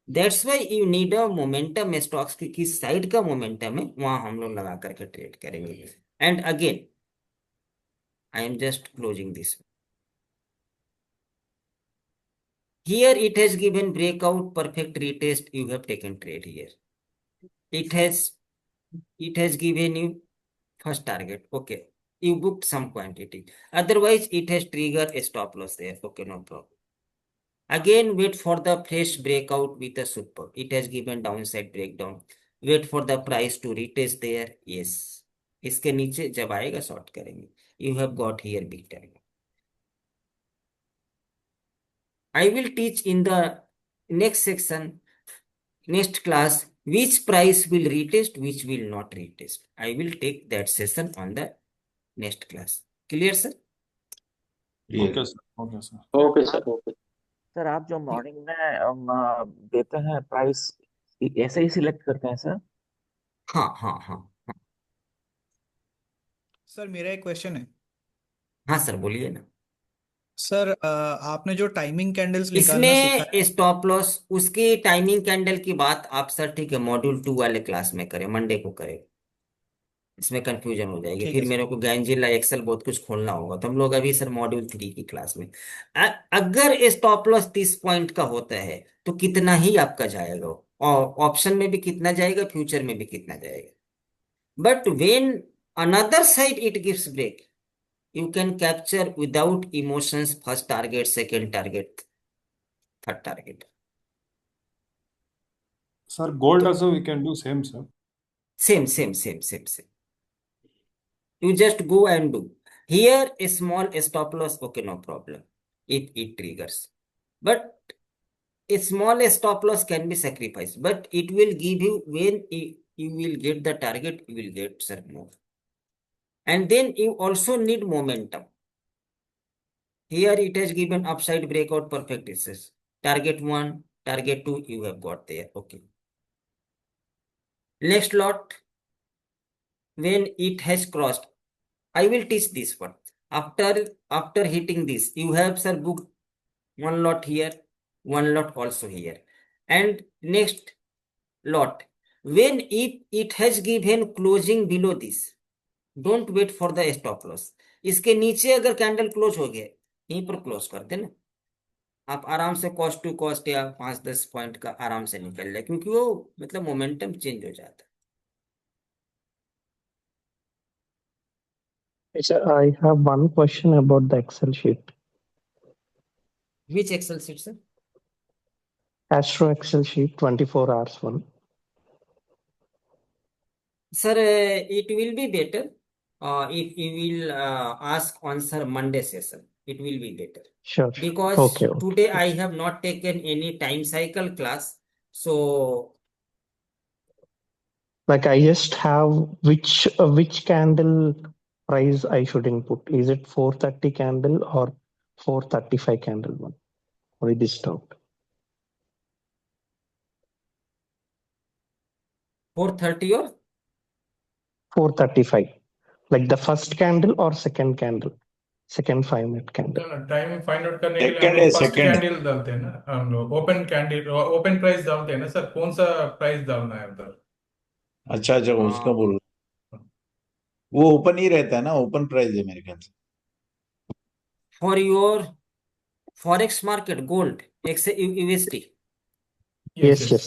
Speaker 1: That's why you need a momentum stocks की किस साइड का मोमेंटम है वहां हम लोग लगा करके ट्रेड करेंगे. And again, I am just closing this. Here it has given breakout, perfect retest. You have taken trade here. It has given you first target. Okay, you booked some quantity. Otherwise, it has triggered a stop loss there. Okay, no problem. Again, wait for the fresh breakout with a super. It has given downside breakdown. Wait for the price to retest there. Yes. इसके नीचे जब आएगा शॉर्ट करेंगे. You have got here big time. I will teach in the next section, next class, which price will retest, which will not retest. I will take that session on the next class. Clear, sir?
Speaker 2: Okay sir, okay sir.
Speaker 3: Okay sir, okay.
Speaker 16: Sir आप जो मॉर्निंग में देते हैं प्राइस ऐसे ही सिलेक्ट करते हैं सर?
Speaker 1: हाँ हाँ हाँ हाँ.
Speaker 17: सर मेरा एक क्वेश्चन है.
Speaker 1: हाँ सर, बोलिए ना.
Speaker 17: सर आपने जो टाइमिंग कैंडल्स निकालना सिखाया,
Speaker 1: इसमें स्टॉप लॉस, उसकी टाइमिंग कैंडल की बात आप सर ठीक है मॉड्यूल 2 वाले क्लास में करें, मंडे को करें. इसमें कंफ्यूजन हो जाएगी,
Speaker 17: ठीक
Speaker 1: फिर
Speaker 17: है
Speaker 1: मेरे
Speaker 17: सर.
Speaker 1: को गैंजिला एक्सेल बहुत कुछ खोलना होगा. तो हम लोग अभी सर मॉड्यूल 3 की क्लास में अगर स्टॉप लॉस 30 पॉइंट का होता है तो कितना ही आपका जाएगा, और ऑप्शन में भी कितना जाएगा, फ्यूचर में भी कितना जाएगा. But when another side it gives break, you can capture without emotions first target, second target, third target.
Speaker 2: Sir, gold also we can do same, sir.
Speaker 1: Same. You just go and do. Here a small stop loss, okay, no problem if it triggers. But a small stop loss can be sacrificed, but it will give you when you will get the target, you will get sir more. And then you also need momentum. Here it has given upside breakout, perfect access. Target 1, target 2, you have got there. Okay. Next lot, when it has crossed, I will teach this one. After hitting this, you have sir booked one lot here, one lot also here. And next lot, when it has given closing below this, don't wait for the stop loss. इसके नीचे अगर कैंडल क्लोज हो गया, यहीं पर क्लोज कर देना, आप आराम से कॉस्ट टू कॉस्ट या 5-10 पॉइंट का आराम से निकल जाए, क्योंकि वो मतलब मोमेंटम चेंज हो जाता
Speaker 4: Yes, sir, I have one question about the Excel sheet.
Speaker 1: है. Which Excel sheet, sir?
Speaker 4: Astro Excel sheet 24 hours one.
Speaker 1: Sir, it will be better if you will ask on sir Monday session. It will be better.
Speaker 4: Sure.
Speaker 1: Because
Speaker 4: Okay.
Speaker 1: today I have not taken any time cycle class. So
Speaker 4: Like I just have which candle price I should input. Is it 430 candle or 435 candle one? Or it is doubt.
Speaker 1: 430 or
Speaker 4: 435. Like the first candle or second candle? Second 5-minute candle.
Speaker 5: Time find out करने के लिए
Speaker 9: सेकंड
Speaker 5: हम
Speaker 9: है,
Speaker 5: लोग फर्स्ट
Speaker 9: सेकंड.
Speaker 5: कैंडल डालते हैं ना, हम लोग ओपन कैंडल ओपन प्राइस डालते हैं ना सर. कौन सा प्राइस डालना है उधर?
Speaker 9: अच्छा उसका बोल रहा हूँ. वो ओपन ही रहता है ना, ओपन प्राइस है मेरे ख्याल से.
Speaker 1: for your forex market gold X USD
Speaker 4: Yes, yes.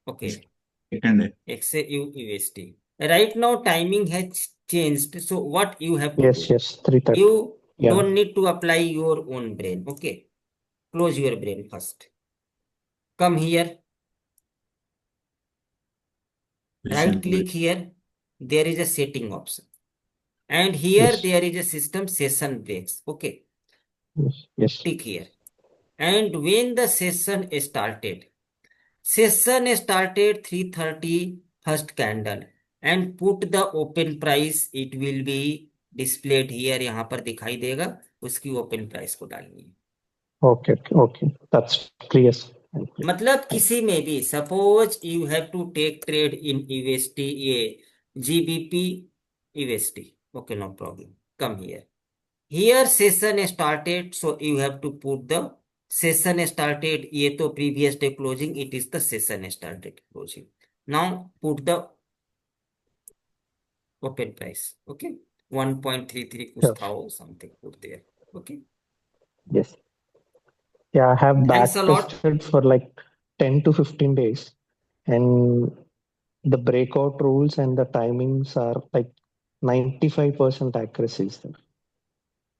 Speaker 1: Okay
Speaker 9: second है
Speaker 1: X USD right now timing has changed so what you have to
Speaker 4: Yes,
Speaker 1: do
Speaker 4: yes. 3:30.
Speaker 1: you
Speaker 4: Yeah.
Speaker 1: don't need to apply your own brain. Okay, close your brain first, come here, right click here, there is a setting option, and here
Speaker 4: Yes.
Speaker 1: there is a system session breaks. Okay,
Speaker 4: Yes. Yes.
Speaker 1: tick here, and when the session started 3:30 first candle, and put the open price, it will be displayed here, यहाँ पर दिखाई देगा, उसकी ओपन प्राइस को डालनी है।
Speaker 4: Okay. Okay. That's clear. Thank you.
Speaker 1: मतलब किसी में भी suppose you have to take trade in USD, ये GBP USD, okay no problem, come here session started, so you have to put the session started, ये तो previous day closing, it is the session started closing, now put the open price, okay 1.33 कुछ
Speaker 4: Sure.
Speaker 1: था वो something, put there, okay
Speaker 4: Yes. Yeah, I have
Speaker 1: Thanks a lot.
Speaker 4: backtested for like 10 to 15 days, and the breakout rules and the timings are like 95% accuracy is there.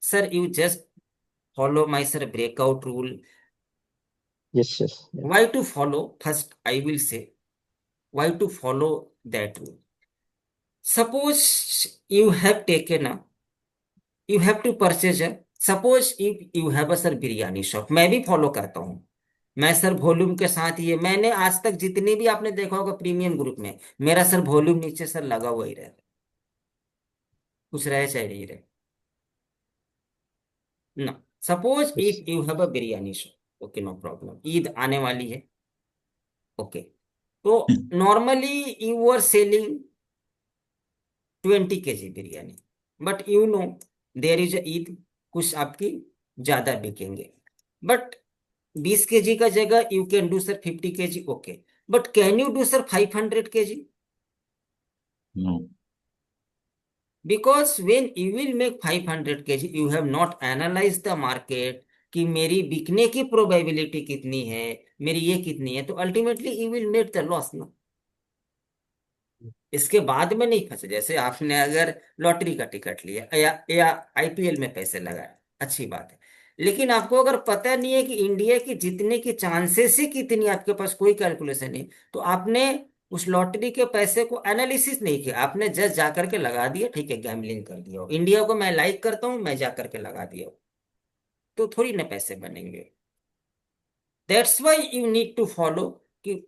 Speaker 1: sir, you just follow my sir breakout rule.
Speaker 4: Yes, yes. Yeah.
Speaker 1: Why to follow? First, I will say why to follow that rule. Suppose you have taken a, you have to purchase a, suppose if you have a sir biryani shop, मैं भी फॉलो करता हूँ, मैं सर वॉल्यूम के साथ, ये मैंने आज तक जितने भी आपने देखा होगा प्रीमियम ग्रुप में, मेरा सर वॉल्यूम नीचे सर लगा हुआ ही रहे, कुछ रहे चाहे नहीं रहे ना। Suppose if you have a biryani shop, okay no problem, Eid आने वाली है, ओके, तो normally you are selling 20 kg biryani, but you know there is Eid, कुछ आपकी ज्यादा बिकेंगे, बट 20 kg का जगह you can do sir 50 kg, okay, but can you do sir 500 kg?
Speaker 9: No,
Speaker 1: because when you will make 500 kg you have not analyzed the market कि मेरी बिकने की प्रोबेबिलिटी कितनी है, मेरी ये कितनी है, तो ultimately you will make the loss ना। इसके बाद में नहीं फंसे, जैसे आपने अगर लॉटरी का टिकट लिया या आईपीएल में पैसे लगाए, अच्छी बात है, लेकिन आपको अगर पता नहीं है कि इंडिया की जीतने की चांसेस ही कितनी, आपके पास कोई कैलकुलेशन नहीं, तो आपने उस लॉटरी के पैसे को एनालिसिस नहीं किया, आपने जस्ट जाकर के लगा दिया, ठीक है, गैम्बलिंग कर दिया, इंडिया को मैं लाइक करता हूं, मैं जाकर के लगा दिया, तो थोड़ी ना पैसे बनेंगे। That's why you need to follow कि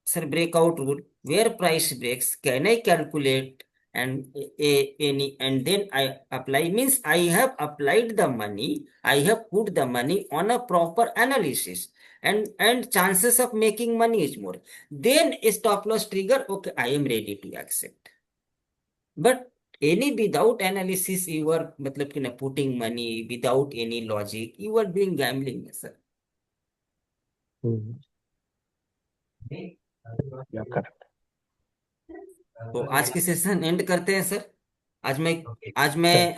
Speaker 1: sir breakout rule, where price breaks can I calculate and any, and then I apply, means I have applied the money, I have put the money on a proper analysis, and chances of making money is more, then stop loss trigger, okay, I am ready to accept, but any without analysis you are मतलब कि ना putting money without any logic, you are doing gambling sir.
Speaker 4: Yeah, correct.
Speaker 1: तो आज की सेशन एंड करते हैं सर। आज मैं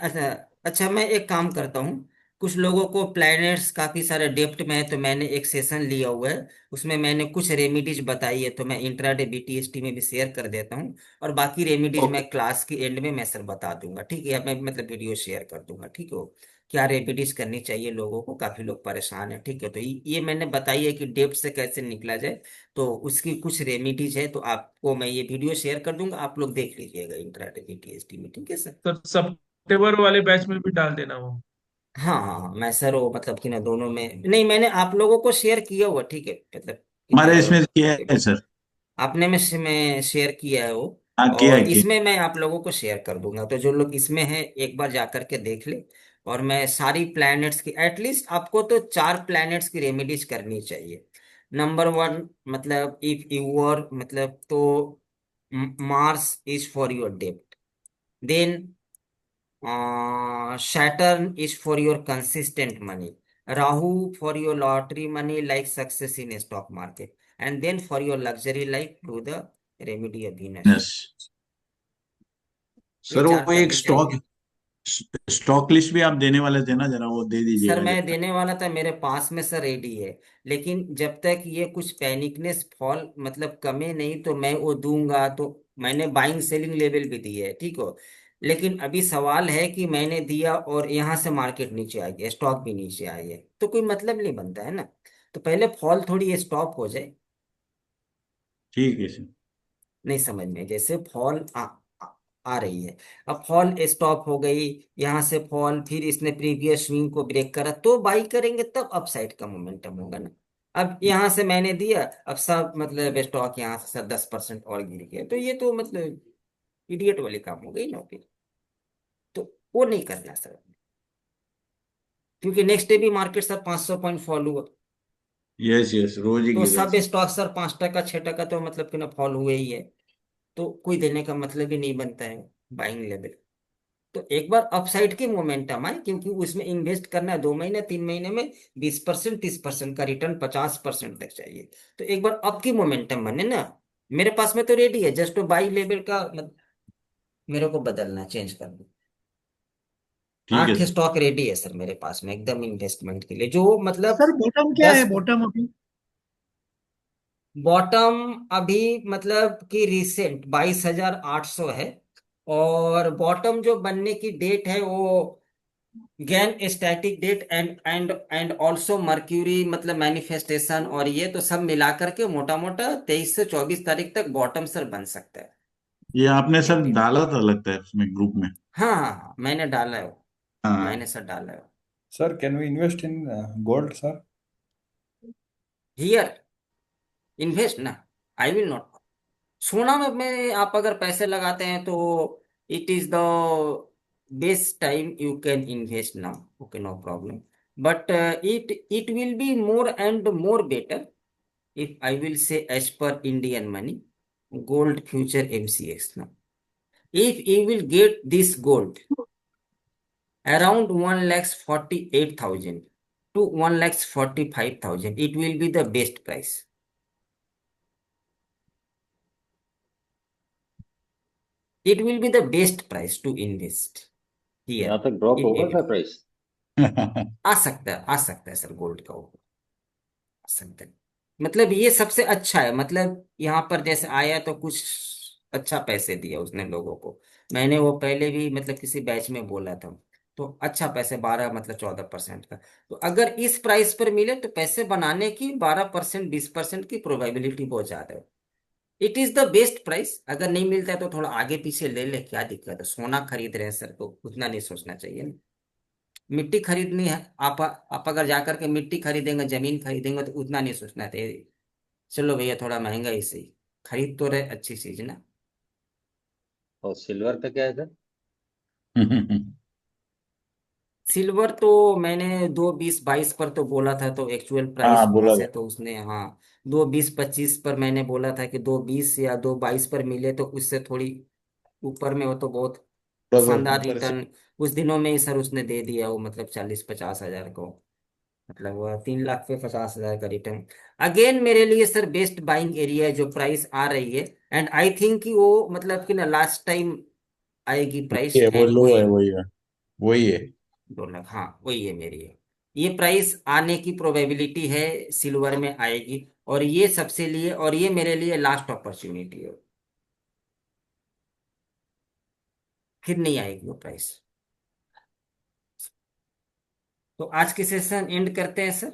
Speaker 1: अच्छा मैं एक काम करता हूँ, कुछ लोगों को प्लैनेट्स काफी सारे डेप्थ में है, तो मैंने एक सेशन लिया हुआ है, उसमें मैंने कुछ रेमिडीज बताई है, तो मैं इंट्राडे बीटीएसटी में भी शेयर कर देता हूँ, और बाकी रेमिडीज मैं क्लास के एंड में मैं सर बता दूंगा, ठीक है, मैं मतलब वीडियो शेयर कर दूंगा, ठीक है, क्या रेमिडीज करनी चाहिए लोगों को, काफी लोग परेशान है, ठीक है, तो ये मैंने बताई है कि डेप्थ से कैसे निकला जाए, तो उसकी कुछ रेमिडीज है, तो आपको मैं ये वीडियो शेयर कर दूंगा, आप लोग देख लीजिएगा इंट्राडे बीटीएसटी में, ठीक है सर।
Speaker 11: तो सितंबर वाले बैच में भी डाल देना वो।
Speaker 1: हाँ हाँ हाँ, मैं सर वो मतलब कि ना दोनों में नहीं, मैंने आप लोगों को शेयर किया हुआ, ठीक है, मतलब
Speaker 9: हमारे इसमें किया है सर,
Speaker 1: आपने में शेयर किया है वो,
Speaker 9: हाँ किया
Speaker 1: और
Speaker 9: है, किया।
Speaker 1: इसमें मैं आप लोगों को शेयर कर दूंगा, तो जो लोग इसमें हैं एक बार जा करके देख ले, और मैं सारी प्लैनेट्स की एटलीस्ट आपको तो 4 प्लैनेट्स की रेमेडीज करनी चाहिए। नंबर 1 मतलब इफ यू आर मतलब तो मार्स इज फॉर योर डेप्ट, then Saturn is for your consistent money, Rahu for your lottery money like success in stock market, and then for your luxury life do the remedy of Venus.
Speaker 9: Yes sir, वो एक स्टॉक स्टॉक लिस्ट भी आप देने वाले थे ना, जरा वो दे
Speaker 1: सर
Speaker 9: दीजिएगा जब
Speaker 1: मैं
Speaker 9: तक।
Speaker 1: देने वाला था, मेरे पास में सर रेडी है। लेकिन जब तक ये कुछ पैनिकनेस फॉल मतलब कमे नहीं तो मैं वो दूंगा। तो मैंने बाइंग सेलिंग लेवल भी दी है, ठीक हो। लेकिन अभी सवाल है कि मैंने दिया और यहाँ से मार्केट नीचे आई है, स्टॉक भी नीचे आई है, तो कोई मतलब नहीं बनता है ना। तो पहले फॉल थोड़ी स्टॉप हो जाए।
Speaker 9: ठीक है सर।
Speaker 1: नहीं समझ में, जैसे फॉल आ रही है। अब फॉल स्टॉप हो गई, यहाँ से फॉल, फिर इसने प्रीवियस स्विंग को ब्रेक करा तो बाई करेंगे, तब अपसाइड का मोमेंटम होगा ना। अब यहाँ से मैंने दिया, अब सब मतलब स्टॉक यहाँ से सर 10% और गिर गया, तो ये तो मतलब इडियट वाली काम हो गई ना फिर। तो वो नहीं करना सर, क्योंकि नेक्स्ट डे भी मार्केट सर 500 पॉइंट फॉल हुआ।
Speaker 9: यस यस, रोज ही
Speaker 1: तो
Speaker 9: गिर रहा है
Speaker 1: सब
Speaker 9: सर।
Speaker 1: स्टॉक सर 5% 6% तो मतलब कि ना फॉल हुए ही है। तो कोई देने का मतलब ही नहीं बनता है बाइंग लेवल। तो एक बार अपसाइड की मोमेंटम आए, क्योंकि उसमें इन्वेस्ट करना है 2 महीने 3 महीने में 20% 30% का रिटर्न 50% तक चाहिए। तो एक बार अप की मोमेंटम बने ना, मेरे पास में तो रेडी है, जस्ट तो बाई लेवल का मेरे को बदलना चेंज करना।
Speaker 9: ठीक है
Speaker 1: 8
Speaker 9: सर।
Speaker 1: स्टॉक रेडी है सर मेरे पास में एकदम इन्वेस्टमेंट के लिए, जो मतलब
Speaker 11: सर बॉटम क्या है,
Speaker 1: 10।
Speaker 11: बॉटम अभी?
Speaker 1: बॉटम अभी मतलब कि रिसेंट 22,800 है। और बॉटम जो बनने की डेट है वो Gann static date and also Mercury मतलब मैनिफेस्टेशन, और ये तो सब मिलाकर के मोटा मोटा 23 से 24 तारीख तक बॉटम सर बन सकता है।
Speaker 9: ये आपने सर
Speaker 1: एक दिन,
Speaker 9: डाला था लगता है उसमें ग्रुप में।
Speaker 1: हाँ हाँ हाँ, मैंने डाला है वो,
Speaker 9: हाँ।
Speaker 1: मैंने सर डाला है।
Speaker 2: Sir, can we invest in gold, sir?
Speaker 1: Here invest ना, आई विल नॉट। सोना में आप अगर पैसे लगाते हैं तो it is the best time you can invest now, okay no problem. But it will be more and more better if I will say as per Indian money, gold future MCX now. If you will get this gold around 1,48,000 to 1,45,000, it will be the best price. It will be the best price to invest
Speaker 12: यहाँ
Speaker 1: here.
Speaker 12: तक ड्रॉप होगा क्या
Speaker 1: In
Speaker 12: प्राइस?
Speaker 1: आ सकता है सर गोल्ड का, वो आ सकता है। मतलब ये सबसे अच्छा है, मतलब यहाँ पर जैसे आया तो कुछ अच्छा पैसे दिया उसने लोगों को। मैंने वो पहले भी मतलब किसी बैच में बोला था। तो अच्छा पैसे 12 मतलब 14% का। तो अगर इस प्राइस पर मिले तो पैसे बनाने की 12% 20% की प्रोबेबिलिटी बहुत ज्यादा है। It is the best price. अगर नहीं मिलता है तो थोड़ा आगे पीछे ले ले, क्या दिक्कत है, सोना खरीद रहे हैं सर तो उतना नहीं सोचना चाहिए ना। मिट्टी खरीदनी है, आप अगर जाकर के मिट्टी खरीदेंगे जमीन खरीदेंगे तो उतना नहीं सोचना चाहिए। चलो भैया थोड़ा महंगा ही सही, खरीद तो रहे अच्छी चीज ना।
Speaker 12: और सिल्वर का क्या है सर?
Speaker 1: सिल्वर तो मैंने 2,20,22 पर तो बोला था, तो एक्चुअल
Speaker 9: हाँ
Speaker 1: प्राइस वहां
Speaker 9: बोला
Speaker 1: से
Speaker 9: था।
Speaker 1: तो उसने, हाँ 2,20,25 पर मैंने बोला था कि 2,20 या 2,22 पर मिले तो उससे थोड़ी ऊपर में हो तो बहुत
Speaker 9: थोड़ा सा
Speaker 1: शानदार
Speaker 9: ऊपर से।
Speaker 1: रिटर्न उस दिनों में ही सर उसने दे दिया वो, मतलब 40-50 हजार को, मतलब वह 3,50,000 का रिटर्न। अगेन मेरे लिए सर बेस्ट बाइंग एरिया है जो प्राइस आ रही है। एंड आई थिंक कि वो मतलब कि ना लास्ट टाइम आएगी
Speaker 9: वही
Speaker 1: प्राइस
Speaker 9: है, वो
Speaker 1: एंड
Speaker 9: लो
Speaker 1: वही
Speaker 9: है, वही है, वही है।
Speaker 1: 2 लाख, हाँ वही है मेरी है। ये प्राइस आने की प्रोबेबिलिटी है, सिल्वर में आएगी। और ये सबसे लिए, और ये मेरे लिए लास्ट अपॉर्चुनिटी है, फिर नहीं आएगी वो प्राइस। तो आज की सेशन एंड करते हैं sir.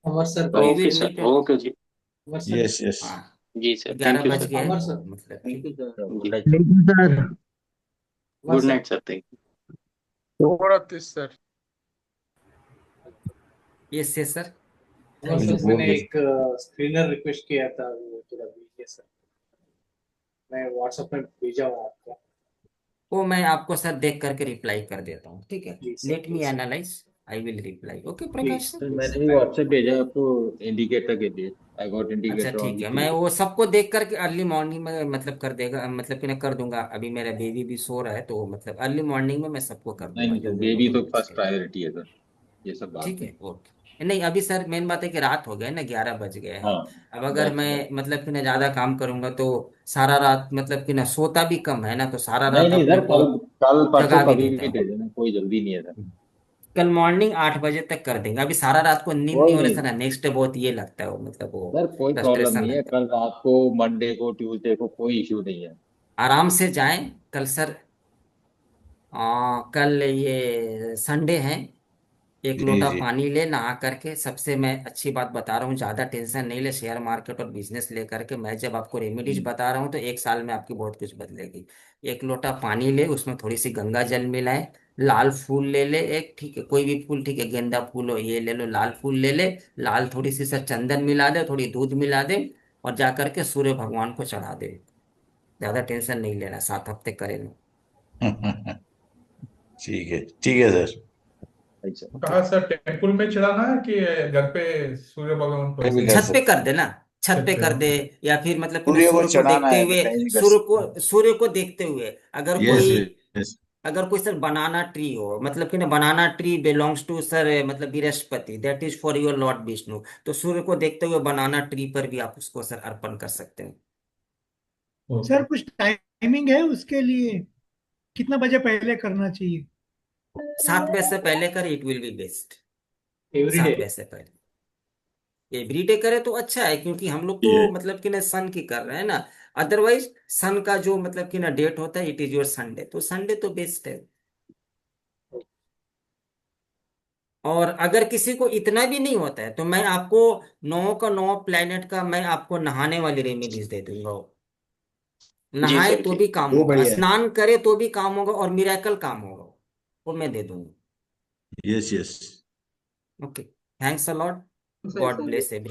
Speaker 8: Amar sir
Speaker 1: we
Speaker 3: okay
Speaker 1: will
Speaker 3: sir,
Speaker 1: meet.
Speaker 3: Okay जी।
Speaker 8: Amar sir
Speaker 9: yes yes.
Speaker 1: हाँ
Speaker 3: जी सर,
Speaker 1: ग्यारह
Speaker 3: थैंक यू
Speaker 1: बज
Speaker 3: सर।
Speaker 1: गए हैं
Speaker 8: अमर
Speaker 1: तो
Speaker 8: सर
Speaker 1: मतलब
Speaker 12: थैंक यू
Speaker 1: ठीक।
Speaker 12: सर, गुड
Speaker 3: जी,
Speaker 12: night.
Speaker 11: Thank you sir.
Speaker 8: Amar
Speaker 3: good
Speaker 8: sir
Speaker 3: night sir, thank
Speaker 14: थोड़ा तीस sir.
Speaker 1: Yes yes sir.
Speaker 8: Amar
Speaker 1: thank
Speaker 8: sir
Speaker 1: you.
Speaker 8: मैंने
Speaker 9: ओके।
Speaker 8: एक स्क्रीनर रिक्वेस्ट किया था, वो थोड़ा भेजिए सर, मैं व्हाट्सएप में भेजा हूँ आपको।
Speaker 1: वो मैं आपको सर देख करके रिप्लाई कर देता हूँ, ठीक है।
Speaker 8: Please sir,
Speaker 1: let me
Speaker 8: please sir,
Speaker 1: analyse, I will reply, okay Prakash
Speaker 8: please
Speaker 1: sir.
Speaker 12: Sir
Speaker 8: please
Speaker 12: मैंने
Speaker 8: सर,
Speaker 12: भी
Speaker 8: थैंक
Speaker 12: व्हाट्सएप भेजा आपको इंडिकेटर के लिए। आई गॉट
Speaker 1: अच्छा
Speaker 12: इंडिकेटर ऑन
Speaker 1: ठीक
Speaker 12: द
Speaker 1: है, मैं
Speaker 12: टीवी।
Speaker 1: वो सबको देख करके अर्ली मॉर्निंग में मतलब कर देगा, मतलब कि मैं कर दूंगा। अभी मेरा बेबी भी सो रहा है तो मतलब अर्ली मॉर्निंग में मैं सबको कर
Speaker 12: नहीं
Speaker 1: दूंगा
Speaker 12: नहीं
Speaker 1: जो
Speaker 12: सर,
Speaker 1: जो
Speaker 12: बेबी
Speaker 1: लोग
Speaker 12: तो फर्स्ट
Speaker 1: इंटरेस्टेड।
Speaker 12: प्रायोरिटी है सर, ये सब बात
Speaker 1: ठीक
Speaker 12: नहीं।
Speaker 1: है, ओके। नहीं अभी सर मेन बात है कि रात हो गए ना, 11 बज गए हैं।
Speaker 12: हाँ,
Speaker 1: अब अगर
Speaker 12: दैट्स राइट।
Speaker 1: मैं मतलब कि ना ज्यादा काम करूंगा तो सारा रात मतलब कि ना सोता भी कम है ना, तो सारा
Speaker 12: नहीं
Speaker 1: रात
Speaker 12: नहीं
Speaker 1: अपने
Speaker 12: सर,
Speaker 1: को
Speaker 12: कल कल परसों
Speaker 1: जगा भी
Speaker 12: कभी
Speaker 1: देता
Speaker 12: भी दे
Speaker 1: हूँ।
Speaker 12: देना, कोई जल्दी नहीं है सर।
Speaker 1: कल मॉर्निंग 8 बजे तक कर देंगे, अभी सारा रात को नींद नहीं
Speaker 12: कोई
Speaker 1: हो रहा
Speaker 12: नहीं
Speaker 1: सर, नेक्स्ट डे बहुत ये लगता है वो मतलब वो
Speaker 12: सर, कोई प्रॉब्लम
Speaker 1: फ्रस्ट्रेशन
Speaker 12: नहीं है,
Speaker 1: रहता है।
Speaker 12: कल रात को, मंडे को, ट्यूसडे को कोई इश्यू नहीं है।
Speaker 1: आराम से जाएं कल सर। कल ये संडे है, एक
Speaker 9: जी
Speaker 1: लोटा
Speaker 9: जी।
Speaker 1: पानी ले नहा करके। सबसे मैं अच्छी बात बता रहा हूँ, ज्यादा टेंशन नहीं ले शेयर मार्केट और बिजनेस लेकर के। मैं जब आपको रेमेडीज
Speaker 12: हम्म,
Speaker 1: बता रहा हूँ तो 1 साल में आपकी बहुत कुछ बदलेगी। एक लोटा पानी ले, उसमें थोड़ी सी गंगा जल मिलाए, लाल फूल ले ले एक, ठीक है, कोई भी फूल, ठीक है, गेंदा फूल हो ये ले लो, लाल फूल ले ले, लाल थोड़ी सी सर चंदन मिला दे, थोड़ी दूध मिला दे, और जा करके सूर्य भगवान को चढ़ा दे। ज्यादा टेंशन नहीं लेना, 7 हफ्ते करेंगे।
Speaker 9: ठीक है सर।
Speaker 12: अच्छा।
Speaker 1: ओके।
Speaker 5: कहाँ सर, टेम्पल में चढ़ाना है कि घर पे सूर्य भगवान को
Speaker 9: कहीं भी
Speaker 5: ऐसे?
Speaker 9: कर
Speaker 1: छत पे
Speaker 9: सकते।
Speaker 1: कर देना, छत
Speaker 5: छत
Speaker 1: पे
Speaker 5: पे
Speaker 1: कर दे।
Speaker 5: ओके।
Speaker 1: या फिर मतलब कि ना
Speaker 9: सूर्य को
Speaker 1: सूर्य को
Speaker 9: चढ़ाना
Speaker 1: देखते
Speaker 9: है तो
Speaker 1: हुए,
Speaker 9: कहीं भी कर सकते हैं।
Speaker 1: सूर्य को देखते हुए, अगर
Speaker 9: यस
Speaker 1: कोई,
Speaker 9: यस।
Speaker 1: अगर कोई सर बनाना ट्री हो, मतलब कि ना banana tree belongs to sir मतलब Brihaspati, that is for your Lord Vishnu, तो सूर्य को देखते हुए बनाना ट्री पर भी आप उसको सर अर्पण कर सकते हैं।
Speaker 11: सर कुछ टाइमिंग है उसके लिए, कितना बजे पहले करना चाहिए?
Speaker 1: 7 बजे से पहले कर, it will B best.
Speaker 8: Every day?
Speaker 1: 7 बजे से पहले एवरीडे करे तो अच्छा है, क्योंकि हम लोग
Speaker 9: ये
Speaker 1: तो मतलब कि ना सन की कर रहे हैं ना। अदरवाइज सन का जो मतलब कि ना डेट होता है, इट इज योर संडे, तो संडे तो बेस्ट है। और अगर किसी को इतना भी नहीं होता है तो मैं आपको 9 का 9 प्लेनेट का मैं आपको नहाने वाली रेमेडीज दे दूंगा।
Speaker 9: जी
Speaker 1: नहाए
Speaker 9: सर
Speaker 1: तो
Speaker 9: जी।
Speaker 1: भी काम
Speaker 9: वो
Speaker 1: होगा,
Speaker 9: बढ़िया है।
Speaker 1: स्नान करे तो भी काम होगा, और मिरेकल काम होगा, वो मैं दे दूंगा।
Speaker 9: Yes yes.
Speaker 1: Okay, thanks a lot,
Speaker 8: सही
Speaker 1: गॉड
Speaker 8: सही है।
Speaker 1: Bless every